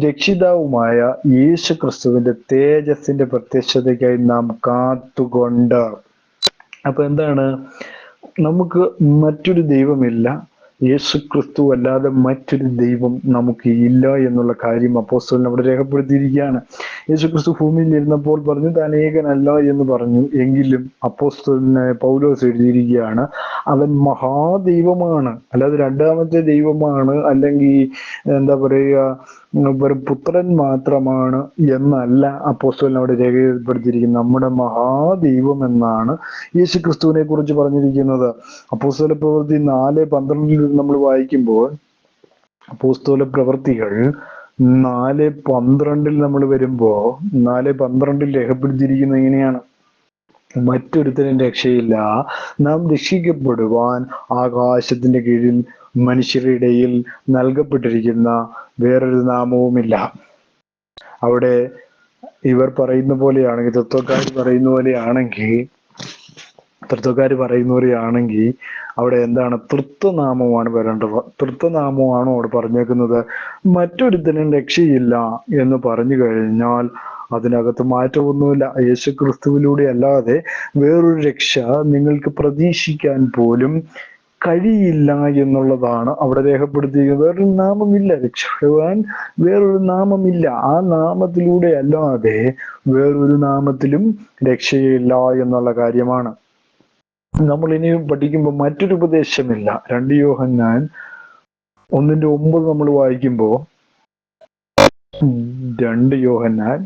A: രക്ഷിതാവുമായ യേശു ക്രിസ്തുവിന്റെ തേജസ്സിന്റെ പ്രത്യക്ഷതയ്ക്കായി നാം കാത്തുകൊണ്ട്. അപ്പൊ എന്താണ്? നമുക്ക് മറ്റൊരു ദൈവമില്ല, യേശു ക്രിസ്തു അല്ലാതെ മറ്റൊരു ദൈവം നമുക്ക് ഇല്ല എന്നുള്ള കാര്യം അപ്പോസ്തലൻ അവിടെ രേഖപ്പെടുത്തിയിരിക്കുകയാണ്. യേശു ക്രിസ്തു ഭൂമിയിൽ ഇരുന്നപ്പോൾ പറഞ്ഞു താൻ ഏകനല്ല എന്ന് പറഞ്ഞു. എങ്കിലും അപ്പോസ്തലന് പൗലോസ് എഴുതിയിരിക്കുകയാണ്, അവൻ മഹാദൈവമാണ്, അല്ലാതെ രണ്ടാമത്തെ ദൈവമാണ്, അല്ലെങ്കിൽ എന്താ പറയുക, വെറും പുത്രൻ മാത്രമാണ് എന്നല്ല അപ്പോസ്തലൻ അവിടെ രേഖപ്പെടുത്തിയിരിക്കുന്നത്. നമ്മുടെ മഹാദൈവം എന്നാണ് യേശു ക്രിസ്തുവിനെ കുറിച്ച് പറഞ്ഞിരിക്കുന്നത്. അപ്പോസ്തല പ്രവൃത്തി 4:12 നമ്മൾ വായിക്കുമ്പോൾ, അപ്പോസ്തല പ്രവൃത്തികൾ 4:12 നമ്മൾ വരുമ്പോ 4:12 രേഖപ്പെടുത്തിയിരിക്കുന്നത് എങ്ങനെയാണ്? മറ്റൊരുത്തനും രക്ഷയില്ല, നാം രക്ഷിക്കപ്പെടുവാൻ ആകാശത്തിന്റെ കീഴിൽ മനുഷ്യരുടെ ഇടയിൽ നൽകപ്പെട്ടിരിക്കുന്ന വേറൊരു നാമവുമില്ല. അവിടെ ഇവർ പറയുന്ന പോലെയാണെങ്കിൽ, തത്വക്കാർ പറയുന്ന പോലെയാണെങ്കിൽ അവിടെ എന്താണ്? തൃത്വനാമമാണ് വരേണ്ടത്. തൃത്വനാമമാണോ അവിടെ പറഞ്ഞേക്കുന്നത്? മറ്റൊരുത്തനും രക്ഷയില്ല എന്ന് പറഞ്ഞു കഴിഞ്ഞാൽ അതിനകത്ത് മാറ്റമൊന്നുമില്ല. യേശു ക്രിസ്തുവിലൂടെ അല്ലാതെ വേറൊരു രക്ഷ നിങ്ങൾക്ക് പ്രതീക്ഷിക്കാൻ പോലും കഴിയില്ല എന്നുള്ളതാണ് അവിടെ രേഖപ്പെടുത്തിയിരിക്കുന്നത്. വേറൊരു നാമമില്ല, രക്ഷപ്പെടുവാൻ വേറൊരു നാമമില്ല. ആ നാമത്തിലൂടെ അല്ലാതെ വേറൊരു നാമത്തിലും രക്ഷയില്ല എന്നുള്ള കാര്യമാണ് നമ്മൾ ഇനി പഠിക്കുമ്പോൾ. മറ്റൊരു ഉപദേശമില്ല. 2 യോഹന്നാൻ 1:9 നമ്മൾ വായിക്കുമ്പോ, 2 യോഹന്നാൻ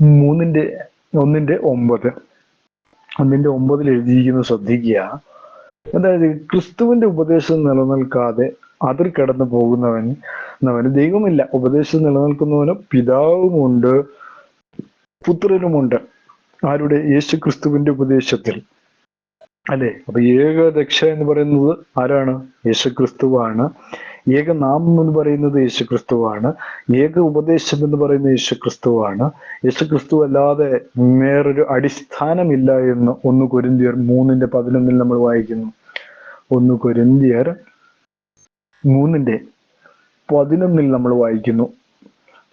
A: 1:9 എഴുതിയിരിക്കുന്നത് ശ്രദ്ധിക്കുക. അതായത് ക്രിസ്തുവിന്റെ ഉപദേശം നിലനിൽക്കാതെ അതിർ കടന്നു പോകുന്നവന് ദൈവമില്ല. ഉപദേശം നിലനിൽക്കുന്നവന് പിതാവുമുണ്ട്, പുത്രനുമുണ്ട്. ആരുടെ? യേശു ക്രിസ്തുവിന്റെ ഉപദേശത്തിൽ, അല്ലെ? അപ്പൊ ഏക രക്ഷ എന്ന് പറയുന്നത് ആരാണ്? യേശു ക്രിസ്തുവാണ്. ഏക നാമം എന്ന് പറയുന്നത് യേശു ക്രിസ്തുവാണ്. ഏക ഉപദേശം എന്ന് പറയുന്നത് യേശു ക്രിസ്തുവാണ്. യേശു ക്രിസ്തു അല്ലാതെ വേറൊരു അടിസ്ഥാനമില്ല എന്ന് 1 കൊരിന്ത്യർ 3:11 നമ്മൾ വായിക്കുന്നു. 1 കൊരിന്ത്യർ 3:11 നമ്മൾ വായിക്കുന്നു.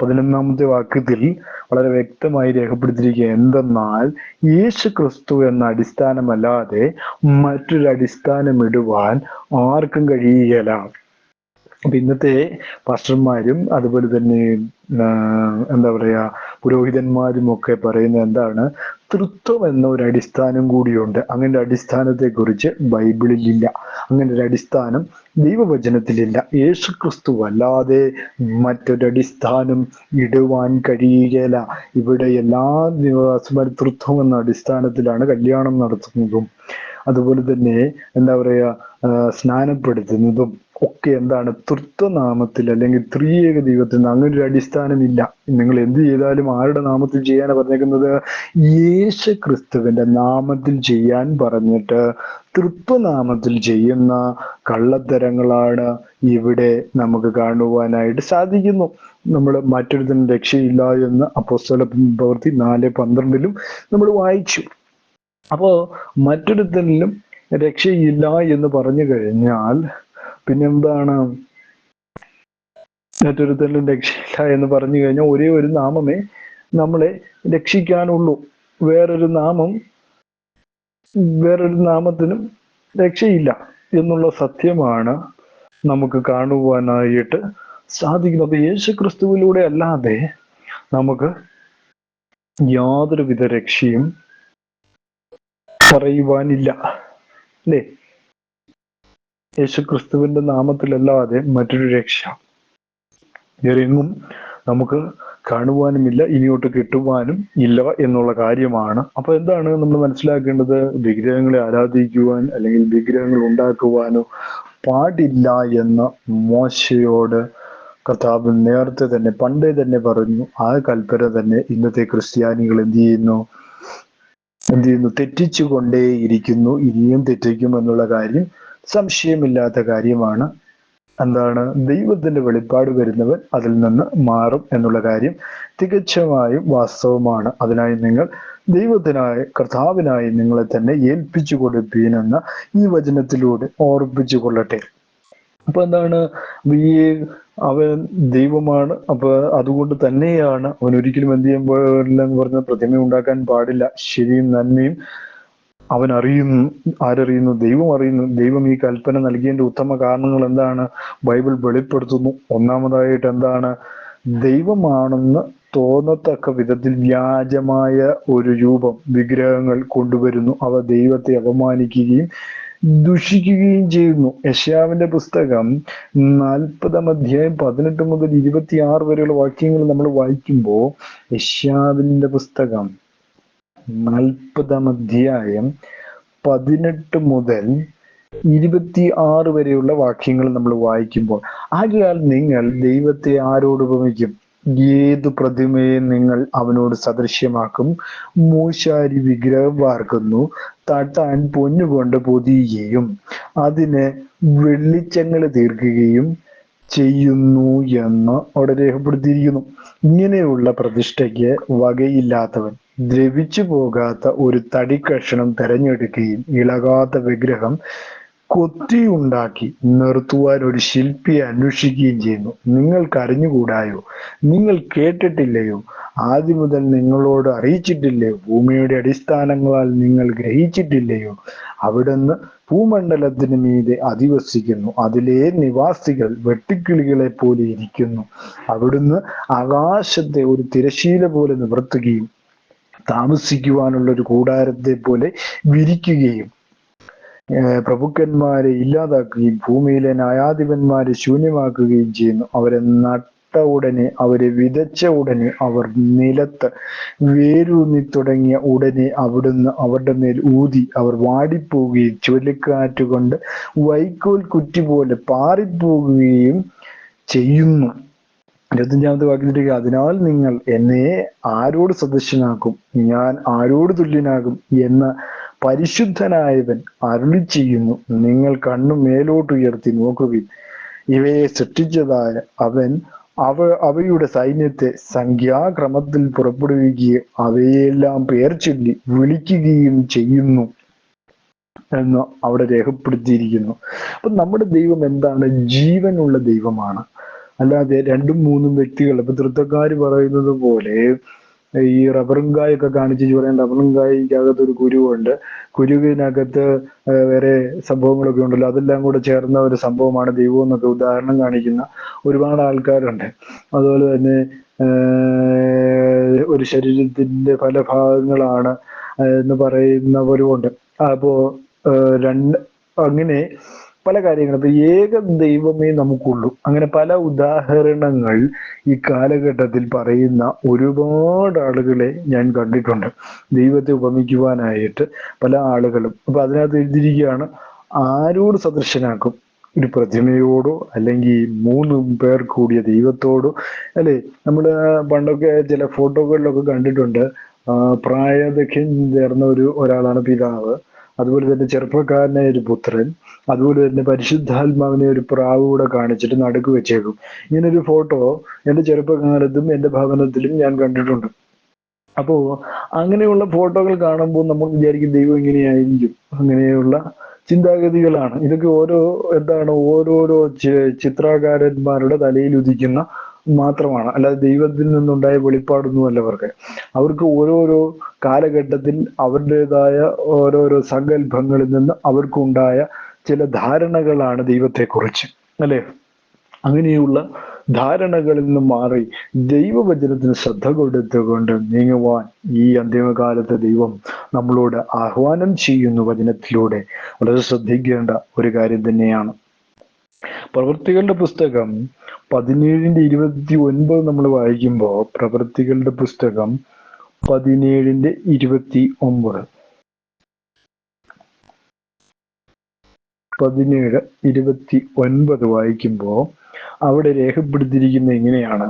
A: 11-ാമത്തെ വാക്യത്തിൽ വളരെ വ്യക്തമായി രേഖപ്പെടുത്തിയിരിക്കുക എന്തെന്നാൽ യേശു ക്രിസ്തു എന്ന അടിസ്ഥാനമല്ലാതെ മറ്റൊരു അടിസ്ഥാനം ഇടുവാൻ ആർക്കും കഴിയുകയില്ല. അപ്പൊ ഇന്നത്തെ പാസ്റ്റർമാരും അതുപോലെ തന്നെ എന്താ പറയാ പുരോഹിതന്മാരും ഒക്കെ പറയുന്നത് എന്താണ്? തൃത്വം എന്ന ഒരു അടിസ്ഥാനം കൂടിയുണ്ട്. അങ്ങനെ ഒരു അടിസ്ഥാനത്തെ കുറിച്ച് ബൈബിളിലില്ല. അങ്ങനെ ഒരു അടിസ്ഥാനം ദൈവവചനത്തിലില്ല. യേശു ക്രിസ്തു അല്ലാതെ മറ്റൊരടിസ്ഥാനം ഇടുവാൻ കഴിയുകയില്ല. ഇവിടെ എല്ലാ നിവാസിമാരും തൃത്വം എന്ന അടിസ്ഥാനത്തിലാണ് കല്യാണം നടത്തുന്നതും അതുപോലെ തന്നെ എന്താ പറയാ സ്നാനപ്പെടുത്തുന്നതും ഒക്കെ എന്താണ്? തൃത്വനാമത്തിൽ അല്ലെങ്കിൽ ത്രിയേക ദൈവത്തിൽ. അങ്ങനെ ഒരു അടിസ്ഥാനമില്ല. നിങ്ങൾ എന്ത് ചെയ്താലും ആരുടെ നാമത്തിൽ ചെയ്യാനാണ് പറഞ്ഞേക്കുന്നത്? യേശു ക്രിസ്തുവിന്റെ നാമത്തിൽ ചെയ്യാൻ പറഞ്ഞിട്ട് തൃത്വനാമത്തിൽ ചെയ്യുന്ന കള്ളത്തരങ്ങളാണ് ഇവിടെ നമുക്ക് കാണുവാനായിട്ട് സാധിക്കുന്നു. നമ്മൾ മറ്റൊരുത്തനും രക്ഷയില്ല എന്ന് അപ്പോസ്തലപ്രവൃത്തി 4:12 നമ്മൾ വായിച്ചു. അപ്പോ മറ്റൊരുത്തനിലും രക്ഷയില്ല എന്ന് പറഞ്ഞു കഴിഞ്ഞാൽ പിന്നെന്താണ്? മറ്റൊരുത്തനിലും രക്ഷയില്ല എന്ന് പറഞ്ഞു കഴിഞ്ഞാൽ ഒരേ ഒരു നാമമേ നമ്മളെ രക്ഷിക്കാനുള്ളൂ. വേറൊരു നാമത്തിനും രക്ഷയില്ല എന്നുള്ള സത്യമാണ് നമുക്ക് കാണുവാനായിട്ട് സാധിക്കുന്നത്. അപ്പൊ യേശു ക്രിസ്തുവിലൂടെ അല്ലാതെ നമുക്ക് യാതൊരുവിധ രക്ഷയും പറയുവാനില്ല, അല്ലേ? യേശു ക്രിസ്തുവിന്റെ നാമത്തിലല്ലാതെ മറ്റൊരു രക്ഷ വേറെങ്ങും നമുക്ക് കാണുവാനുമില്ല, ഇനിയോട്ട് കിട്ടുവാനും ഇല്ല എന്നുള്ള കാര്യമാണ്. അപ്പൊ എന്താണ് നമ്മൾ മനസ്സിലാക്കേണ്ടത്? വിഗ്രഹങ്ങളെ ആരാധിക്കുവാൻ അല്ലെങ്കിൽ വിഗ്രഹങ്ങൾ ഉണ്ടാക്കുവാനോ പാടില്ല എന്ന് മോശയോട് കർത്താവ് നേരത്തെ തന്നെ പണ്ടേ തന്നെ പറഞ്ഞു. ആ കൽപ്പന തന്നെ ഇന്നത്തെ ക്രിസ്ത്യാനികൾ എന്ത് ചെയ്യുന്നു? തെറ്റിച്ചുകൊണ്ടേയിരിക്കുന്നു. ഇനിയും തെറ്റിക്കും എന്നുള്ള കാര്യം സംശയമില്ലാത്ത കാര്യമാണ്. എന്താണ്? ദൈവത്തിന്റെ വെളിപ്പാട് വരുന്നവൻ അതിൽ നിന്ന് മാറും എന്നുള്ള കാര്യം തികച്ചമായും വാസ്തവമാണ്. അതിനായി നിങ്ങൾ ദൈവത്തിനായി കർത്താവിനായി നിങ്ങളെ തന്നെ ഏൽപ്പിച്ചു കൊടുപ്പീനെന്ന ഈ വചനത്തിലൂടെ ഓർപ്പിച്ചു കൊള്ളട്ടെ. അപ്പൊ എന്താണ്? അവൻ ദൈവമാണ്. അപ്പൊ അതുകൊണ്ട് തന്നെയാണ് അവൻ ഒരിക്കലും എന്ത് ചെയ്യുമ്പോഴെന്ന് പറഞ്ഞ പ്രതിമ ഉണ്ടാക്കാൻ പാടില്ല. ശരിയും നന്മയും അവൻ അറിയുന്നു. ആരറിയുന്നു? ദൈവം അറിയുന്നു. ദൈവം ഈ കൽപ്പന നൽകിയതിന്റെ ഉത്തമ കാരണങ്ങൾ എന്താണ്? ബൈബിൾ വെളിപ്പെടുത്തുന്നു. ഒന്നാമതായിട്ട് എന്താണ്? ദൈവമാണെന്ന് തോന്നത്തക്ക വിധത്തിൽ വ്യാജമായ ഒരു രൂപം വിഗ്രഹങ്ങൾ കൊണ്ടുവരുന്നു. അവ ദൈവത്തെ അപമാനിക്കുകയും ദുഷിക്കുകയും ചെയ്യുന്നു. യെശയ്യാവിന്റെ പുസ്തകം 40-ാം അധ്യായം 18 മുതൽ 26 വരെയുള്ള വാക്യങ്ങൾ നമ്മൾ വായിക്കുമ്പോൾ യെശയ്യാവിന്റെ പുസ്തകം 40-ാം അധ്യായം 18 മുതൽ 26 വരെയുള്ള വാക്യങ്ങൾ നമ്മൾ വായിക്കുമ്പോൾ, ആകയാൽ നിങ്ങൾ ദൈവത്തെ ആരോട് ഉപമിക്കും? ഏതു പ്രതിമയെ നിങ്ങൾ അവനോട് സദൃശ്യമാക്കും? മൂശാരി വിഗ്രഹം വാർക്കുന്നു, തട്ടാൻ പൊന്നുകൊണ്ട് പൊതിയുകയും അതിന് വെള്ളിച്ചങ്ങള് തീർക്കുകയും ചെയ്യുന്നു എന്ന് അവിടെ രേഖപ്പെടുത്തിയിരിക്കുന്നു. ഇങ്ങനെയുള്ള പ്രതിഷ്ഠയ്ക്ക് വകയില്ലാത്തവൻ ദ്രവിച്ചു പോകാത്ത ഒരു തടിക്കഷണം തെരഞ്ഞെടുക്കുകയും ഇളകാത്ത വിഗ്രഹം കൊത്തിയുണ്ടാക്കി നിർത്തുവാൻ ഒരു ശില്പിയെ അന്വേഷിക്കുകയും ചെയ്യുന്നു. നിങ്ങൾക്ക് അറിഞ്ഞുകൂടായോ? നിങ്ങൾ കേട്ടിട്ടില്ലയോ? ആദ്യം മുതൽ നിങ്ങളോട് അറിയിച്ചിട്ടില്ലയോ? ഭൂമിയുടെ അടിസ്ഥാനങ്ങളാൽ നിങ്ങൾ ഗ്രഹിച്ചിട്ടില്ലയോ? അവിടുന്ന് ഭൂമണ്ഡലത്തിന് മീതെ അധിവസിക്കുന്നു, അതിലെ നിവാസികൾ വെട്ടുക്കിളികളെ പോലെ ഇരിക്കുന്നു. അവിടുന്ന് ആകാശത്തെ ഒരു തിരശീല പോലെ നിവർത്തുകയും താമസിക്കുവാനുള്ള ഒരു കൂടാരത്തെ പോലെ വിരിക്കുകയും പ്രഭുക്കന്മാരെ ഇല്ലാതാക്കുകയും ഭൂമിയിലെ ന്യായാധിപന്മാരെ ശൂന്യമാക്കുകയും ചെയ്യുന്നു. അവരെ നട്ട ഉടനെ, അവരെ വിതച്ച ഉടനെ, അവർ നിലത്ത് വേരൂന്നി തുടങ്ങിയ ഉടനെ അവിടുന്ന് അവരുടെ മേൽ ഊതി അവർ വാടിപ്പോവുകയും ചുഴലിക്കാറ്റുകൊണ്ട് വൈക്കോൽ കുറ്റി പോലെ പാറിപ്പോവുകയും ചെയ്യുന്നു. 25-ാമത്തെ വാക്യത്തിലേക്ക്, അതിനാൽ നിങ്ങൾ എന്നെ ആരോട് സദൃശനാക്കും, ഞാൻ ആരോട് തുല്യനാകും എന്ന് പരിശുദ്ധനായവൻ അരുളി ചെയ്യുന്നു. നിങ്ങൾ കണ്ണു മേലോട്ടുയർത്തി നോക്കുവിൻ, ഇവയെ സൃഷ്ടിച്ചതായ അവൻ അവയുടെ സൈന്യത്തെ സംഖ്യാക്രമത്തിൽ പുറപ്പെടുവിക്കുകയും അവയെല്ലാം പേർ ചൊല്ലി വിളിക്കുകയും ചെയ്യുന്നു എന്ന് അവിടെ രേഖപ്പെടുത്തിയിരിക്കുന്നു. അപ്പൊ നമ്മുടെ ദൈവം എന്താണ്? ജീവനുള്ള ദൈവമാണ്. അല്ലാതെ 2-3 വ്യക്തികൾ, ഇപ്പൊ തൃത്തക്കാര് പറയുന്നത് പോലെ ഈ റബ്ബറും കായൊക്കെ കാണിച്ച് പറയാൻ, റബ്ബറും കായ്ക്കകത്ത് ഒരു കുരുവുണ്ട്, കുരുവിനകത്ത് വേറെ സംഭവങ്ങളൊക്കെ ഉണ്ടല്ലോ, അതെല്ലാം കൂടെ ചേർന്ന ഒരു സംഭവമാണ് ദൈവം എന്നൊക്കെ ഉദാഹരണം കാണിക്കുന്ന ഒരുപാട് ആൾക്കാരുണ്ട്. അതുപോലെ തന്നെ ഒരു ശരീരത്തിന്റെ പല ഭാഗങ്ങളാണ് എന്ന് പറയുന്നവരുമുണ്ട്. അപ്പോ അങ്ങനെ പല കാര്യങ്ങളും. ഇപ്പൊ ഏക ദൈവമേ നമുക്കുള്ളൂ. അങ്ങനെ പല ഉദാഹരണങ്ങൾ ഈ കാലഘട്ടത്തിൽ പറയുന്ന ഒരുപാട് ആളുകളെ ഞാൻ കണ്ടിട്ടുണ്ട്, ദൈവത്തെ ഉപമിക്കുവാനായിട്ട് പല ആളുകളും. അപ്പൊ അതിനകത്ത് എഴുതിയിരിക്കുകയാണ്, ആരോട് സദൃശനാക്കും? ഒരു പ്രതിമയോടോ അല്ലെങ്കിൽ 3 പേർ കൂടിയ ദൈവത്തോടോ, അല്ലെ? നമ്മള് പണ്ടൊക്കെ ചില ഫോട്ടോകളിലൊക്കെ കണ്ടിട്ടുണ്ട്, പ്രായദൈർഘ്യം ചേർന്ന ഒരാളാണ് പിതാവ്, അതുപോലെ തന്നെ ചെറുപ്പക്കാരനായ ഒരു പുത്രൻ, അതുപോലെ തന്നെ പരിശുദ്ധാത്മാവിനെ ഒരു പ്രാവ് കൂടെ കാണിച്ചിട്ട് നടുക്ക് വെച്ചേക്കും. ഇങ്ങനൊരു ഫോട്ടോ എൻ്റെ ചെറുപ്പകാലത്തും എൻ്റെ ഭവനത്തിലും ഞാൻ കണ്ടിട്ടുണ്ട്. അപ്പോ അങ്ങനെയുള്ള ഫോട്ടോകൾ കാണുമ്പോൾ നമ്മൾ വിചാരിക്കും ദൈവം ഇങ്ങനെയായിരിക്കും. അങ്ങനെയുള്ള ചിന്താഗതികളാണ് ഇതൊക്കെ. ഓരോരോ ചിത്രകാരന്മാരുടെ തലയിൽ ഉദിക്കുന്ന മാത്രമാണ്, അല്ലാതെ ദൈവത്തിൽ നിന്നുണ്ടായ വെളിപ്പാടൊന്നുമല്ല അവർക്ക് ഓരോരോ കാലഘട്ടത്തിൽ അവരുടേതായ ഓരോരോ സങ്കല്പങ്ങളിൽ നിന്ന് അവർക്കുണ്ടായ ചില ധാരണകളാണ് ദൈവത്തെക്കുറിച്ച്, അല്ലെ? അങ്ങനെയുള്ള ധാരണകളിൽ നിന്ന് മാറി ദൈവവചനത്തിന് ശ്രദ്ധ കൊടുത്തുകൊണ്ട് നീങ്ങുവാൻ ഈ അന്തിമകാലത്ത് ദൈവം നമ്മളോട് ആഹ്വാനം ചെയ്യുന്നു വചനത്തിലൂടെ. വളരെ ശ്രദ്ധിക്കേണ്ട ഒരു കാര്യം തന്നെയാണ്. പ്രവൃത്തികളുടെ പുസ്തകം 17:29 നമ്മൾ വായിക്കുമ്പോൾ, പ്രവൃത്തികളുടെ പുസ്തകം 17:29 17:29 വായിക്കുമ്പോൾ അവിടെ രേഖപ്പെടുത്തിയിരിക്കുന്ന എങ്ങനെയാണ്?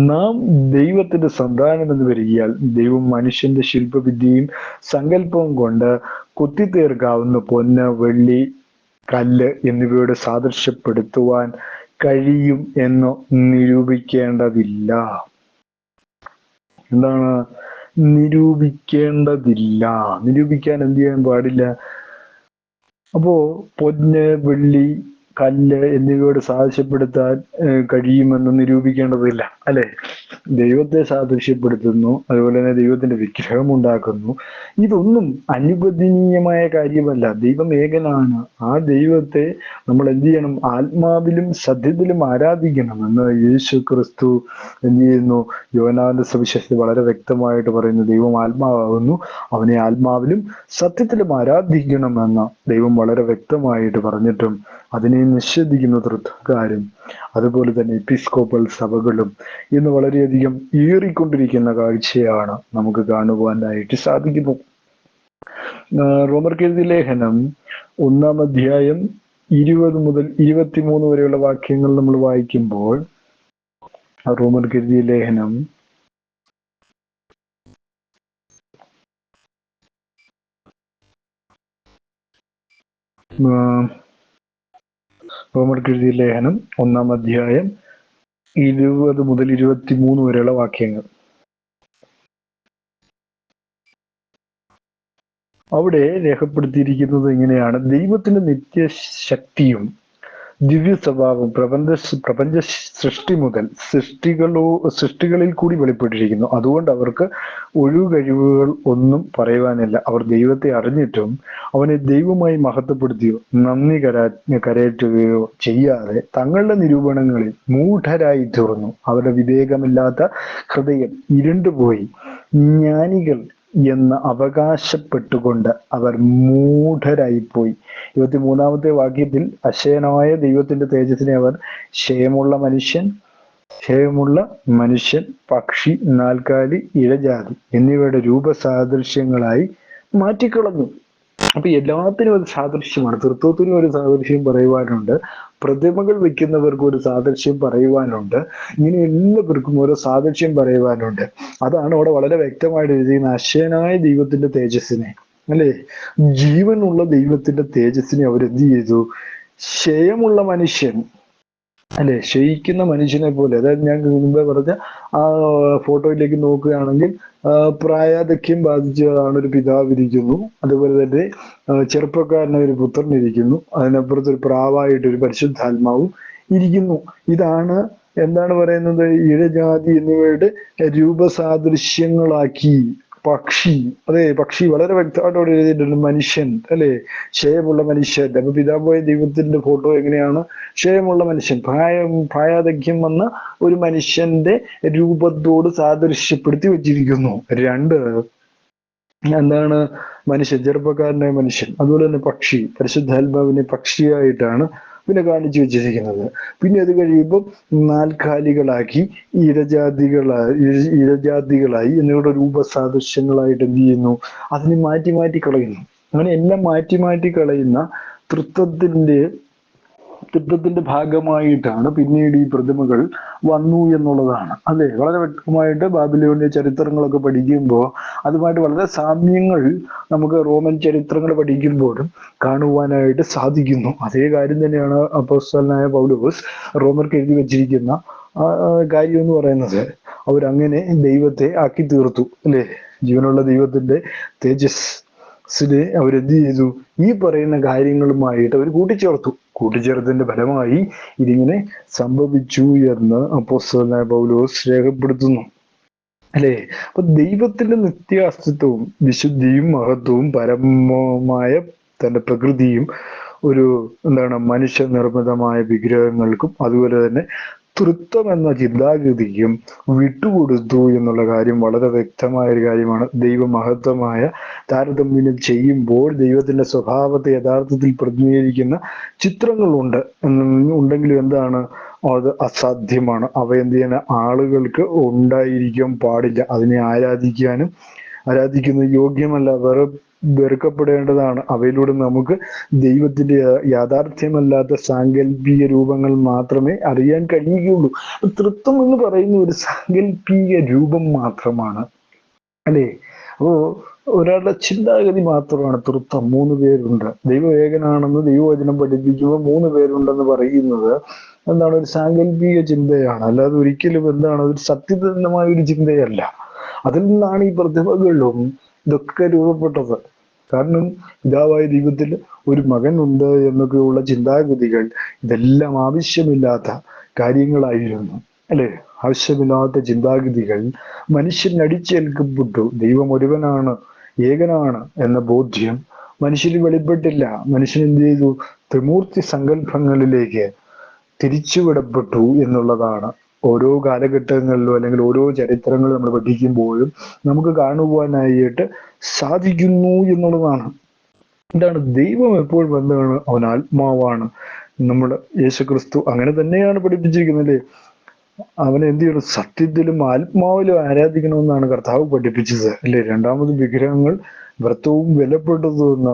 A: നാം ദൈവത്തിന്റെ സന്താനം എന്ന് വരികയാൽ ദൈവം മനുഷ്യന്റെ ശില്പവിദ്യയും സങ്കല്പവും കൊണ്ട് കുത്തിത്തീർക്കാവുന്ന പൊന്ന്, വെള്ളി, കല്ല് എന്നിവയോട് സാദൃശ്യപ്പെടുത്തുവാൻ കഴിയും എന്ന് നിരൂപിക്കേണ്ടതില്ല. എന്താണ്? നിരൂപിക്കേണ്ടതില്ല. നിരൂപിക്കാൻ എന്ത് ചെയ്യാൻ പാടില്ല? അപ്പോ പൊന്ന്, വെള്ളി, കല്ല് എന്നിവയോട് സാദൃശ്യപ്പെടുത്താൻ കഴിയുമെന്ന് നിരൂപിക്കേണ്ടതില്ല, അല്ലെ? ദൈവത്തെ സാദൃശ്യപ്പെടുത്തുന്നു, അതുപോലെ തന്നെ ദൈവത്തിന്റെ വിഗ്രഹം ഉണ്ടാക്കുന്നു. ഇതൊന്നും അനുവദനീയമായ കാര്യമല്ല. ദൈവം ഏകനാണ്. ആ ദൈവത്തെ നമ്മൾ എന്ത് ചെയ്യണം? ആത്മാവിലും സത്യത്തിലും ആരാധിക്കണമെന്ന് യേശു ക്രിസ്തു എന്ത് ചെയ്യുന്നു? യോഹന്നാന്റെ സുവിശേഷത്തിൽ വളരെ വ്യക്തമായിട്ട് പറയുന്നു. ദൈവം ആത്മാവാകുന്നു, അവനെ ആത്മാവിലും സത്യത്തിലും ആരാധിക്കണമെന്ന് ദൈവം വളരെ വ്യക്തമായിട്ട് പറഞ്ഞിട്ടും അതിനെ നിഷേധിക്കുന്ന തൃത്വക്കാരും അതുപോലെ തന്നെ എപ്പിസ്കോപ്പൽ സഭകളും ഇന്ന് വളരെയധികം ഏറിക്കൊണ്ടിരിക്കുന്ന കാഴ്ചയാണ് നമുക്ക് കാണുവാനായിട്ട് സാധിക്കുന്നത്. റോമർക്കെഴുതിയ ലേഖനം 1-ാം അധ്യായം 20 മുതൽ 23 വരെയുള്ള വാക്യങ്ങൾ നമ്മൾ വായിക്കുമ്പോൾ, റോമർക്കെഴുതിയ ലേഖനം റോമർക്കെഴുതിയ ലേഖനം 1-ാം അധ്യായം 20 മുതൽ 23 വരെയുള്ള വാക്യങ്ങൾ. അവിടെ രേഖപ്പെടുത്തിയിരിക്കുന്നത് ഇങ്ങനെയാണ്: ദൈവത്തിന്റെ നിത്യശക്തിയും ദിവ്യ സ്വഭാവം പ്രപഞ്ച സൃഷ്ടി മുതൽ സൃഷ്ടികളിൽ കൂടി വെളിപ്പെട്ടിരിക്കുന്നു. അതുകൊണ്ട് അവർക്ക് ഒഴികഴിവുകൾ ഒന്നും പറയുവാനില്ല. അവർ ദൈവത്തെ അറിഞ്ഞിട്ടും അവനെ ദൈവമായി മഹത്വപ്പെടുത്തിയോ നന്ദി കരയറ്റുകയോ ചെയ്യാതെ തങ്ങളുടെ നിരൂപണങ്ങളിൽ മൂഢരായി തീർന്നു. അവരുടെ വിവേകമില്ലാത്ത ഹൃദയം ഇരുണ്ടുപോയി. ജ്ഞാനികൾ എന്ന് അവകാശപ്പെട്ടുകൊണ്ട് അവർ മൂഢരായിപ്പോയി. 23-ാമത്തെ വാക്യത്തിൽ, അശേനായ ദൈവത്തിന്റെ തേജസ്സിനെ അവർ ക്ഷയമുള്ള മനുഷ്യൻ, ക്ഷയമുള്ള മനുഷ്യൻ, പക്ഷി, നാൽക്കാലി, ഇഴജാതി എന്നിവയുടെ രൂപസാദൃശ്യങ്ങളായി മാറ്റിക്കളഞ്ഞു. അപ്പൊ എല്ലാത്തിനും ഒരു സാദൃശ്യമാണ്. തൃത്വത്തിനും ഒരു സാദൃശ്യം പറയുവാനുണ്ട്, പ്രതിമകൾ വെക്കുന്നവർക്ക് ഒരു സാദൃശ്യം പറയുവാനുണ്ട്, ഇങ്ങനെ എല്ലാവർക്കും ഓരോ സാദൃശ്യം പറയുവാനുണ്ട്. അതാണ് അവിടെ വളരെ വ്യക്തമായിട്ട് എഴുതിയ അശേനായ ദൈവത്തിന്റെ തേജസ്സിനെ, അല്ലെ, ജീവനുള്ള ദൈവത്തിന്റെ തേജസ്സിനെ അവരെന്ത് ചെയ്തു? ക്ഷയമുള്ള മനുഷ്യൻ, അല്ലെ, ക്ഷയിക്കുന്ന മനുഷ്യനെ പോലെ. അതായത് ഞാൻ മുമ്പേ പറഞ്ഞ ആ ഫോട്ടോയിലേക്ക് നോക്കുകയാണെങ്കിൽ പ്രായാധിക്യം ബാധിച്ചതാണ് ഒരു പിതാവ് ഇരിക്കുന്നു, അതുപോലെ തന്നെ ചെറുപ്പക്കാരനായ ഒരു പുത്രൻ ഇരിക്കുന്നു, അതിനപ്പുറത്ത് ഒരു പ്രാവായിട്ട് ഒരു പരിശുദ്ധാത്മാവും ഇരിക്കുന്നു. ഇതാണ് എന്താണ് പറയുന്നത്? ഇഴജാതി എന്നിവയുടെ രൂപസാദൃശ്യങ്ങളാക്കി. പക്ഷി, അതെ, പക്ഷി വളരെ വ്യക്തമായിട്ട് അവിടെ എഴുതിയിട്ടുണ്ട്. മനുഷ്യൻ, അല്ലെ, ക്ഷയമുള്ള മനുഷ്യൻ. അപ്പൊ പിതാവായ ദൈവത്തിന്റെ ഫോട്ടോ എങ്ങനെയാണ്? ക്ഷയമുള്ള മനുഷ്യൻ, പ്രായാധിക്യം വന്ന ഒരു മനുഷ്യന്റെ രൂപത്തോട് സാദൃശ്യപ്പെടുത്തി വെച്ചിരിക്കുന്നു. രണ്ട്, എന്താണ്? മനുഷ്യൻ, ചെറുപ്പക്കാരനായ മനുഷ്യൻ. അതുപോലെ തന്നെ പക്ഷി, പരിശുദ്ധാത്മാവിനെ പക്ഷിയായിട്ടാണ് പിന്നെ കാണിച്ചു വെച്ചിരിക്കുന്നത്. പിന്നെ അത് കഴിയുമ്പോൾ നാൽക്കാലികളാക്കി, ഇഴജാതികളായി എന്നിവയുടെ രൂപസാദൃശ്യങ്ങളായിട്ട് എന്ത് ചെയ്യുന്നു? അതിനെ മാറ്റി മാറ്റി കളയുന്നു. അങ്ങനെ എല്ലാം മാറ്റി മാറ്റി കളയുന്ന തൃത്വത്തിന്റെ ഭാഗമായിട്ടാണ് പിന്നീട് ഈ പ്രതിമകൾ വന്നു എന്നുള്ളതാണ്. അതെ, വളരെ വ്യക്തമായിട്ട് ബാബിലോണിയ ചരിത്രങ്ങളൊക്കെ പഠിക്കുമ്പോൾ അതുമായിട്ട് വളരെ സാമ്യങ്ങൾ നമുക്ക് റോമൻ ചരിത്രങ്ങൾ പഠിക്കുമ്പോഴും കാണുവാനായിട്ട് സാധിക്കുന്നു. അതേ കാര്യം തന്നെയാണ് അപ്പോസ്തലനായ പൗലോസ് റോമർക്ക് എഴുതി വെച്ചിരിക്കുന്ന കാര്യം എന്ന് പറയുന്നത്. അവരങ്ങനെ ദൈവത്തെ ആക്കി തീർത്തു, അല്ലെ, ജീവനുള്ള ദൈവത്തിന്റെ തേജസ്സിനെ അവരെന്ത് ചെയ്തു? ഈ പറയുന്ന കാര്യങ്ങളുമായിട്ട് അവർ കൂട്ടിച്ചേർത്തതിന്റെ ഫലമായി ഇതിങ്ങനെ സംഭവിച്ചു എന്ന് അപ്പോസ്തലനായ പൗലോസ് രേഖപ്പെടുത്തുന്നു, അല്ലെ. അപ്പൊ ദൈവത്തിന്റെ നിത്യ അസ്തിത്വവും വിശുദ്ധിയും മഹത്വവും പരമമായ തന്റെ പ്രകൃതിയും ഒരു മനുഷ്യ നിർമ്മിതമായ വിഗ്രഹങ്ങൾക്കും അതുപോലെ തന്നെ തൃത്വം എന്ന ചിന്താഗതിക്കും വിട്ടുകൊടുത്തു എന്നുള്ള കാര്യം വളരെ വ്യക്തമായ ഒരു കാര്യമാണ്. ദൈവമഹത്വമായ താരതമ്യം ചെയ്യുമ്പോൾ ദൈവത്തിന്റെ സ്വഭാവത്തെ യഥാർത്ഥത്തിൽ പ്രതിനിധീകരിക്കുന്ന ചിത്രങ്ങളുണ്ട് ഉണ്ടെങ്കിലും എന്താണ്? അത് അസാധ്യമാണ്. അവ എന്ത് ചെയ്യാൻ ആളുകൾക്ക് ഉണ്ടായിരിക്കാൻ പാടില്ല. അതിനെ ആരാധിക്കുന്നത് യോഗ്യമല്ല, വെറുക്കപ്പെടേണ്ടതാണ്. അവയിലൂടെ നമുക്ക് ദൈവത്തിന്റെ യാഥാർത്ഥ്യമല്ലാത്ത സാങ്കല്പിക രൂപങ്ങൾ മാത്രമേ അറിയാൻ കഴിയുകയുള്ളൂ. തൃത്വം എന്ന് പറയുന്ന ഒരു സാങ്കല്പിക രൂപം മാത്രമാണ്, അല്ലേ. അപ്പോ ഒരാളുടെ ചിന്താഗതി മാത്രമാണ് തൃത്വം. 3 പേരുണ്ട്, ദൈവം ഏകനാണെന്ന് ദൈവവചനം പഠിപ്പിക്കുമ്പോൾ 3 പേരുണ്ടെന്ന് പറയുന്നത് എന്താണ്? ഒരു സാങ്കല്പിക ചിന്തയാണ്, അല്ലാതെ ഒരിക്കലും ഒരു സത്യസന്ധമായ ഒരു ചിന്തയല്ല. അതിൽ നിന്നാണ് ഈ പ്രതിഭകളും ഇതൊക്കെ രൂപപ്പെട്ടത്. കാരണം പിതാവായ ദൈവത്തിൽ ഒരു മകൻ ഉണ്ട് എന്നൊക്കെയുള്ള ചിന്താഗതികൾ ഇതെല്ലാം ആവശ്യമില്ലാത്ത കാര്യങ്ങളായിരുന്നു, അല്ലെ. ആവശ്യമില്ലാത്ത ചിന്താഗതികൾ മനുഷ്യൻ അടിച്ചേൽക്കപ്പെട്ടു. ദൈവം ഒരുവനാണ്, ഏകനാണ് എന്ന ബോധ്യം മനുഷ്യന് വെളിപ്പെട്ടില്ല. മനുഷ്യൻ എന്ത് ചെയ്തു? ത്രിമൂർത്തി സങ്കല്പങ്ങളിലേക്ക് തിരിച്ചുവിടപ്പെട്ടു എന്നുള്ളതാണ്. ഓരോ കാലഘട്ടങ്ങളിലും അല്ലെങ്കിൽ ഓരോ ചരിത്രങ്ങളും നമ്മൾ പഠിക്കുമ്പോഴും നമുക്ക് കാണുവാനായിട്ട് സാധിക്കുന്നു എന്നുള്ളതാണ്. എന്താണ്? ദൈവം എപ്പോഴും എന്താണ്? അവൻ ആത്മാവാണ്. നമ്മുടെ യേശുക്രിസ്തു അങ്ങനെ തന്നെയാണ് പഠിപ്പിച്ചിരിക്കുന്നത്, അല്ലേ. അവനെ എന്ത് ചെയ്യണം? സത്യത്തിലും ആത്മാവിലും ആരാധിക്കണമെന്നാണ് കർത്താവ് പഠിപ്പിച്ചത്, അല്ലേ. രണ്ടാമത് വിഗ്രഹങ്ങൾ വ്രതവും വിലപ്പെട്ടതും എന്ന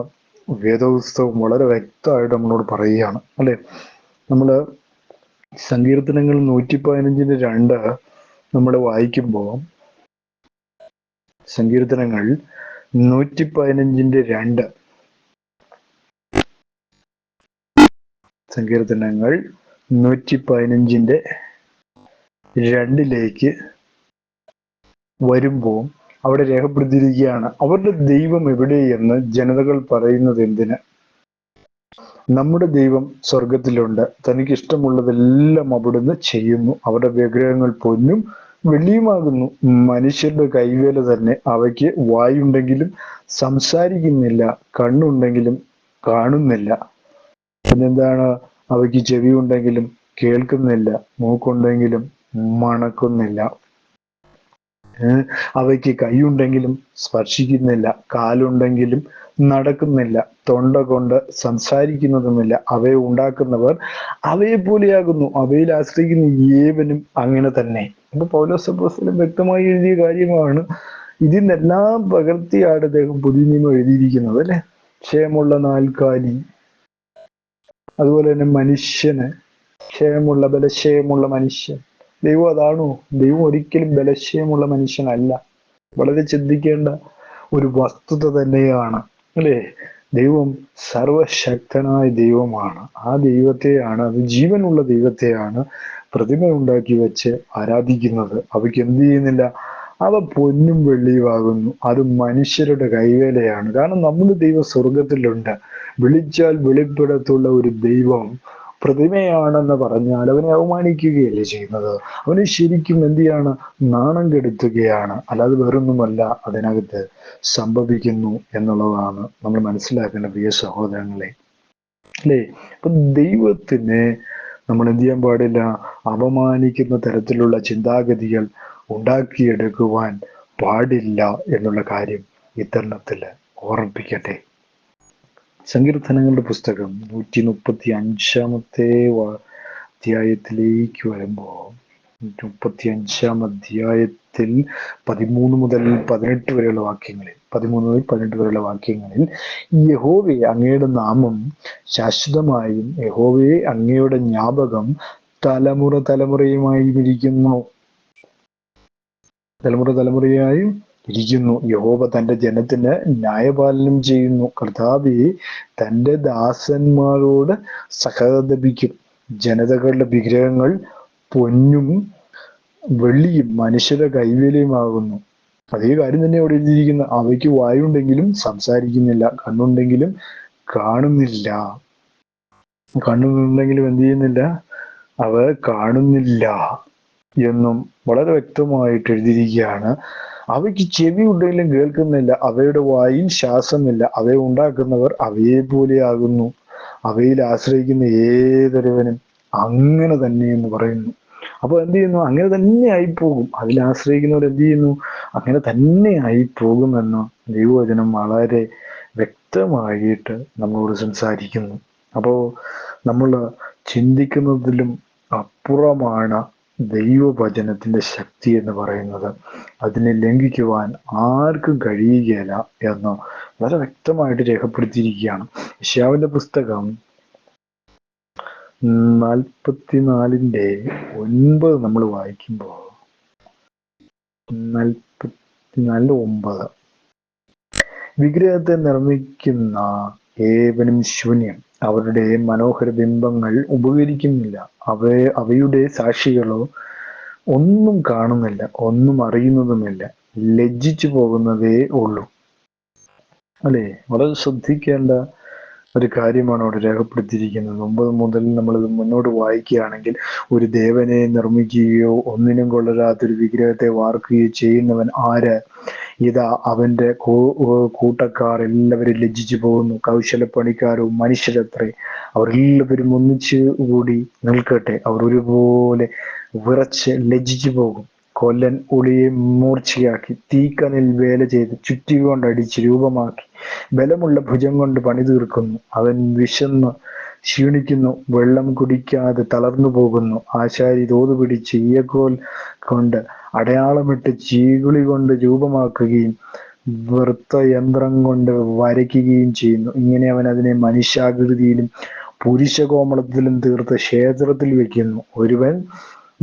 A: വേദപുസ്തകം വളരെ വ്യക്തമായിട്ട് നമ്മളോട് പറയുകയാണ്, അല്ലെ. നമ്മള് സങ്കീർത്തനങ്ങൾ 115:2 നമ്മൾ വായിക്കുമ്പോൾ, സങ്കീർത്തനങ്ങൾ 115:2 സങ്കീർത്തനങ്ങൾ 115:2 വരുമ്പോൾ അവിടെ രേഖപ്പെടുത്തിയിരിക്കുകയാണ്, അവരുടെ ദൈവം എവിടെയെന്ന് ജനതകൾ പറയുന്നത് എന്തിന്? നമ്മുടെ ദൈവം സ്വർഗത്തിലുണ്ട്, തനിക്ക് ഇഷ്ടമുള്ളതെല്ലാം അവിടുന്ന് ചെയ്യുന്നു. അവരുടെ വിഗ്രഹങ്ങൾ പൊന്നും വെള്ളിയുമാകുന്നു. മനുഷ്യരുടെ കൈവേല തന്നെ. അവയ്ക്ക് വായുണ്ടെങ്കിലും സംസാരിക്കുന്നില്ല, കണ്ണുണ്ടെങ്കിലും കാണുന്നില്ല. പിന്നെന്താണ്? അവയ്ക്ക് ചെവി ഉണ്ടെങ്കിലും കേൾക്കുന്നില്ല, മൂക്കുണ്ടെങ്കിലും മണക്കുന്നില്ല. അവയ്ക്ക് കൈയുണ്ടെങ്കിലും സ്പർശിക്കുന്നില്ല, കാലുണ്ടെങ്കിലും നടക്കുന്നില്ല, തൊണ്ട കൊണ്ട് സംസാരിക്കുന്നതുമില്ല. അവയെ ഉണ്ടാക്കുന്നവർ അവയെ പോലെയാകുന്നു. അവയിൽ ആശ്രയിക്കുന്ന ഏവനും അങ്ങനെ തന്നെ. അപ്പൊ പൗലോസ് അപ്പോസ്തലൻ വ്യക്തമായി എഴുതിയ കാര്യമാണ്. ഇതിനെല്ലാം പകർത്തിയാണ് അദ്ദേഹം പുതിയ നിയമം എഴുതിയിരിക്കുന്നത്, അല്ലെ? ക്ഷയമുള്ള നാൽക്കാലി, അതുപോലെ തന്നെ മനുഷ്യന് ബലക്ഷയമുള്ള മനുഷ്യൻ. ദൈവം അതാണോ? ദൈവം ഒരിക്കലും ബലക്ഷയമുള്ള മനുഷ്യനല്ല. വളരെ ചിന്തിക്കേണ്ട ഒരു വസ്തുത തന്നെയാണ്, അല്ലേ? ദൈവം സർവശക്തനായ ദൈവമാണ്. ആ ദൈവത്തെയാണ്, അത് ജീവനുള്ള ദൈവത്തെയാണ് പ്രതിമ ഉണ്ടാക്കി വെച്ച് ആരാധിക്കുന്നത്. അവയ്ക്ക് എന്ത് ചെയ്യുന്നില്ല? അവ പൊന്നും വെള്ളിയുമാകുന്നു. അത് മനുഷ്യരുടെ കൈവേലയാണ്. കാരണം നമ്മുടെ ദൈവം സ്വർഗത്തിലുണ്ട്. വിളിച്ചാൽ വെളിപ്പെടത്തുള്ള ഒരു ദൈവം പ്രതിമയാണെന്ന് പറഞ്ഞാൽ അവനെ അവമാനിക്കുകയല്ലേ ചെയ്യുന്നത്? അവനെ ശരിക്കും എന്ത് ചെയ്യാണ്? നാണം കെടുത്തുകയാണ്. അല്ലാതെ വേറൊന്നുമല്ല അതിനകത്ത് സംഭവിക്കുന്നു എന്നുള്ളതാണ് നമ്മൾ മനസ്സിലാക്കേണ്ട പ്രിയ സഹോദരങ്ങളെ, അല്ലേ? അപ്പൊ ദൈവത്തിന് നമ്മൾ എന്ത് ചെയ്യാൻ പാടില്ല? അപമാനിക്കുന്ന തരത്തിലുള്ള ചിന്താഗതികൾ ഉണ്ടാക്കിയെടുക്കുവാൻ പാടില്ല എന്നുള്ള കാര്യം ഇത്തരണത്തിൽ ഓർമ്മിപ്പിക്കട്ടെ. സങ്കീർത്തനങ്ങളുടെ പുസ്തകം 135 അധ്യായത്തിലേക്ക് വരുമ്പോൾ 135 13 മുതൽ 18 വരെയുള്ള വാക്യങ്ങളിൽ 13 മുതൽ 18 വരെയുള്ള വാക്യങ്ങളിൽ യഹോവേ അങ്ങയുടെ നാമം ശാശ്വതമായും യഹോവേ അങ്ങയുടെ ജ്ഞാപകം തലമുറ തലമുറയുമായും ഇരിക്കുന്നു. യഹോവ തന്റെ ജനത്തിന് ന്യായപാലനം ചെയ്യുന്നു. കർത്താവേ തന്റെ ദാസന്മാരോട് സഹതപിക്കും. ജനതകളുടെ വിഗ്രഹങ്ങൾ പൊന്നും വെള്ളിയും മനുഷ്യരുടെ കൈവേലയുമാകുന്നു. അതേ കാര്യം തന്നെ അവിടെ എഴുതിയിരിക്കുന്ന. അവയ്ക്ക് വായുണ്ടെങ്കിലും സംസാരിക്കുന്നില്ല, കണ്ണുണ്ടെങ്കിലും കാണുന്നില്ല. കണ്ണുണ്ടെങ്കിലും എന്ത് ചെയ്യുന്നില്ല? അവ കാണുന്നില്ല എന്നും വളരെ വ്യക്തമായിട്ട് എഴുതിയിരിക്കുകയാണ്. അവയ്ക്ക് ചെവി ഉണ്ടെങ്കിലും കേൾക്കുന്നില്ല, അവയുടെ വായിൽ ശ്വാസമില്ല. അവയെ ഉണ്ടാക്കുന്നവർ അവയെ പോലെയാകുന്നു. അവയിൽ ആശ്രയിക്കുന്ന ഏതൊരുവനും അങ്ങനെ തന്നെ എന്ന് പറയുന്നു. അപ്പൊ എന്ത് ചെയ്യുന്നു? അങ്ങനെ തന്നെ ആയിപ്പോകും. അതിൽ ആശ്രയിക്കുന്നവർ എന്ത് ചെയ്യുന്നു? അങ്ങനെ തന്നെ ആയിപ്പോകുമെന്ന് ദൈവവചനം വളരെ വ്യക്തമായിട്ട് നമ്മളോട് സംസാരിക്കുന്നു. അപ്പോ നമ്മൾ ചിന്തിക്കുന്നതിലും അപ്പുറമാണ് ദൈവവചനത്തിന്റെ ശക്തി എന്ന് പറയുന്നത്. അതിനെ ലംഘിക്കുവാൻ ആർക്കും കഴിയുകയില്ല എന്ന് വളരെ വ്യക്തമായിട്ട് രേഖപ്പെടുത്തിയിരിക്കുകയാണ്. യെശയ്യാവിന്റെ പുസ്തകം 44:9 നമ്മൾ വായിക്കുമ്പോൾ 44:9 വിഗ്രഹത്തെ നിർമ്മിക്കുന്ന ഏവനും ശൂന്യം, അവരുടെ മനോഹര ബിംബങ്ങൾ ഉപകരിക്കുന്നില്ല. അവയുടെ സാക്ഷികളോ ഒന്നും കാണുന്നില്ല, ഒന്നും അറിയുന്നതുമില്ല, ലജ്ജിച്ചു പോകുന്നതേ ഉള്ളൂ. അല്ലേ? വളരെ ശ്രദ്ധിക്കേണ്ട ഒരു കാര്യമാണ് അവിടെ രേഖപ്പെടുത്തിയിരിക്കുന്നത്. 9 മുതൽ നമ്മളിത് മുന്നോട്ട് വായിക്കുകയാണെങ്കിൽ, ഒരു ദേവനെ നിർമ്മിക്കുകയോ ഒന്നിനും കൊള്ളരാത്തൊരു വിഗ്രഹത്തെ വാർക്കുകയോ ചെയ്യുന്നവൻ ആര്? ഇതാ അവന്റെ കൂട്ടക്കാർ എല്ലാവരും ലജ്ജിച്ചു പോകുന്നു. കൗശലപ്പണിക്കാരും മനുഷ്യരത്രേ, അവർ എല്ലാവരും ഒന്നിച്ചു കൂടി നിൽക്കട്ടെ. അവർ ഒരുപോലെ വിറച്ച് ലജ്ജിച്ചു പോകും. കൊല്ലൻ ഉളിയെ മൂർച്ചയാക്കി തീക്കനിൽ വേല ചെയ്ത് ചുറ്റി കൊണ്ടടിച്ച് രൂപമാക്കി ബലമുള്ള ഭുജം കൊണ്ട് പണി തീർക്കുന്നു. അവൻ വിശന്ന് ക്ഷീണിക്കുന്നു, വെള്ളം കുടിക്കാതെ തളർന്നു പോകുന്നു. ആശാരി തോത് പിടിച്ച് ഈയക്കോൽ കൊണ്ട് അടയാളമിട്ട് ചീകുളി കൊണ്ട് രൂപമാക്കുകയും വൃത്ത യന്ത്രം കൊണ്ട് വരയ്ക്കുകയും ചെയ്യുന്നു. ഇങ്ങനെ അവൻ അതിനെ മനുഷ്യാകൃതിയിലും പുരുഷകോമളത്തിലും തീർത്ത് ക്ഷേത്രത്തിൽ വെക്കുന്നു. ഒരുവൻ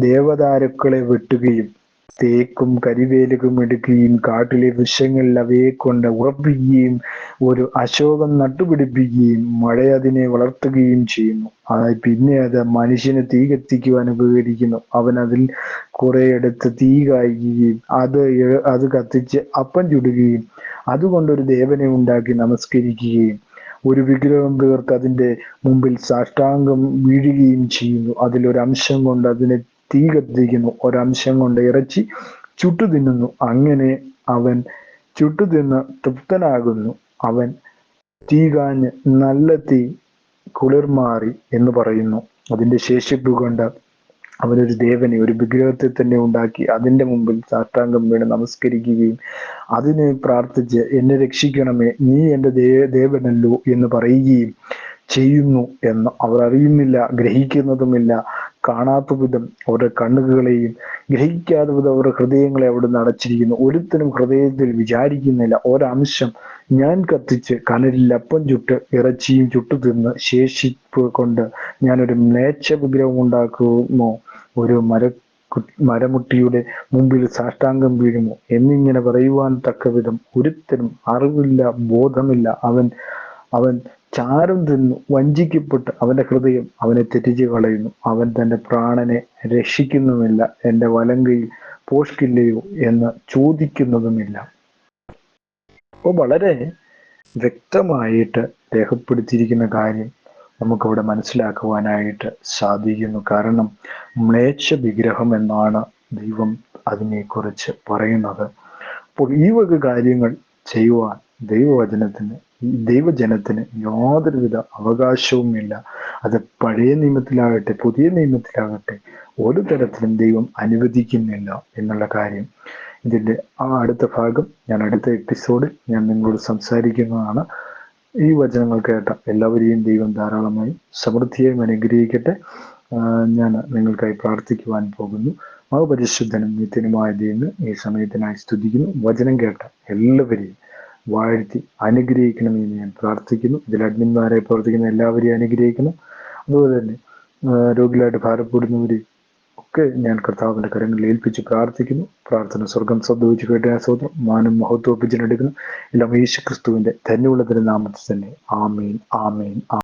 A: ദേവദാരുക്കളെ വെട്ടുകയും തേക്കും കരിവേലുകളും എടുക്കുകയും കാട്ടിലെ വൃക്ഷങ്ങളിൽ അവയെ കൊണ്ട് ഉറപ്പിക്കുകയും ഒരു അശോകം നട്ടുപിടിപ്പിക്കുകയും മഴ അതിനെ വളർത്തുകയും ചെയ്യുന്നു. പിന്നെ അത് മനുഷ്യന് തീ കത്തിക്കുവാൻ ഉപകരിക്കുന്നു. അവൻ അതിൽ കുറെ എടുത്ത് തീ കായ്ക്കുകയും അത് കത്തിച്ച് അപ്പം ചുടുകയും അതുകൊണ്ടൊരു ദേവനെ ഉണ്ടാക്കി നമസ്കരിക്കുകയും ഒരു വിഗ്രഹം തീർത്ത് അതിന്റെ മുമ്പിൽ സാഷ്ടാംഗം വീഴുകയും ചെയ്യുന്നു. അതിലൊരംശം കൊണ്ട് അതിനെ തീ കത്തിക്കുന്നു, ഒരംശം കൊണ്ട് ഇറച്ചി ചുട്ടു തിന്നുന്നു. അങ്ങനെ അവൻ ചുട്ടു തിന്ന് തൃപ്തനാകുന്നു. അവൻ തീ കാഞ്ഞ് നല്ല തീ കുളിർമാറി എന്ന് പറയുന്നു. അതിന്റെ ശേഷിപ്പ് കൊണ്ട് അവനൊരു ദേവനെ, ഒരു വിഗ്രഹത്തെ തന്നെ ഉണ്ടാക്കി അതിൻ്റെ മുമ്പിൽ സാഷ്ടാംഗം വീണ് നമസ്കരിക്കുകയും അതിനെ പ്രാർത്ഥിച്ച് എന്നെ രക്ഷിക്കണമേ, നീ എൻ്റെ ദേവനല്ലോ എന്ന് പറയുകയും ചെയ്യുന്നു എന്ന് അവർ അറിയുന്നില്ല, ഗ്രഹിക്കുന്നതുമില്ല. കാണാത്ത വിധം അവരുടെ കണ്ണുകളെയും ഗ്രഹിക്കാത്ത വിധം അവരുടെ ഹൃദയങ്ങളെ അവിടുന്ന് അടച്ചിരിക്കുന്നു. ഒരുത്തനും ഹൃദയത്തിൽ വിചാരിക്കുന്നില്ല, ഒരംശം ഞാൻ കത്തിച്ച് കനലിൽ അപ്പം ചുട്ട് ഇറച്ചിയും ചുട്ടു തിന്ന് ശേഷിപ്പ് കൊണ്ട് ഞാനൊരു മ്ലേച്ഛ വിഗ്രഹം ഉണ്ടാക്കുമോ, ഒരു മരമുട്ടിയുടെ മുമ്പിൽ സാഷ്ടാംഗം വീഴുമോ എന്നിങ്ങനെ പറയുവാൻ തക്കവിധം ഒരുത്തനും അറിവില്ല, ബോധമില്ല. അവൻ ചാരം തിന്നു വഞ്ചിക്കപ്പെട്ട് അവന്റെ ഹൃദയം അവനെ തെറ്റിച്ച് കളയുന്നു. അവൻ തന്റെ പ്രാണനെ രക്ഷിക്കുന്നുമില്ല. എൻ്റെ വലങ്കയിൽ പോഷ്കില്ലയോ എന്ന് ചോദിക്കുന്നതുമില്ല. അപ്പോൾ വളരെ വ്യക്തമായിട്ട് രേഖപ്പെടുത്തിയിരിക്കുന്ന കാര്യം നമുക്കവിടെ മനസ്സിലാക്കുവാനായിട്ട് സാധിക്കുന്നു. കാരണം മ്ലേച്ഛ വിഗ്രഹം എന്നാണ് ദൈവം അതിനെക്കുറിച്ച് പറയുന്നത്. അപ്പോൾ ഈ വക കാര്യങ്ങൾ ചെയ്യുവാൻ ദൈവജനത്തിന് യാതൊരുവിധ അവകാശവുമില്ല. അത് പഴയ നിയമത്തിലാകട്ടെ പുതിയ നിയമത്തിലാകട്ടെ ഒരു തരത്തിലും ദൈവം അനുവദിക്കുന്നില്ല എന്നുള്ള കാര്യം. ഇതിൻ്റെ അടുത്ത ഭാഗം ഞാൻ അടുത്ത എപ്പിസോഡിൽ ഞാൻ നിങ്ങളോട് സംസാരിക്കുന്നതാണ്. ഈ വചനങ്ങൾ കേട്ട എല്ലാവരെയും ദൈവം ധാരാളമായി സമൃദ്ധിയായും അനുഗ്രഹിക്കട്ടെ. ഞാൻ നിങ്ങൾക്കായി പ്രാർത്ഥിക്കുവാൻ പോകുന്നു. പരിശുദ്ധനും നിത്യനുമായ ദൈവം ഈ സമയത്തിനായി സ്തുതിക്കുന്നു. വചനം കേട്ട എല്ലാവരെയും വാഴ്ത്തി അനുഗ്രഹിക്കണമെന്ന് ഞാൻ പ്രാർത്ഥിക്കുന്നു. ഇതിൽ അഡ്മിന്മാരായി പ്രവർത്തിക്കുന്ന എല്ലാവരെയും അനുഗ്രഹിക്കണം. അതുപോലെ തന്നെ രോഗികളായിട്ട് ഭാരപ്പെടുന്നവരെയും ഒക്കെ ഞാൻ കർത്താവിന്റെ കരങ്ങളിൽ ഏൽപ്പിച്ച് പ്രാർത്ഥിക്കുന്നു. പ്രാർത്ഥന സ്വർഗം സംഭവിച്ചു കേട്ട സ്വന്തം മാനം മഹത്വം ഒപ്പിച്ചെടുക്കണം. എല്ലാം യേശു ക്രിസ്തുവിന്റെ ധന്യമുള്ള നാമത്തിൽ തന്നെ. ആമേൻ, ആമേൻ.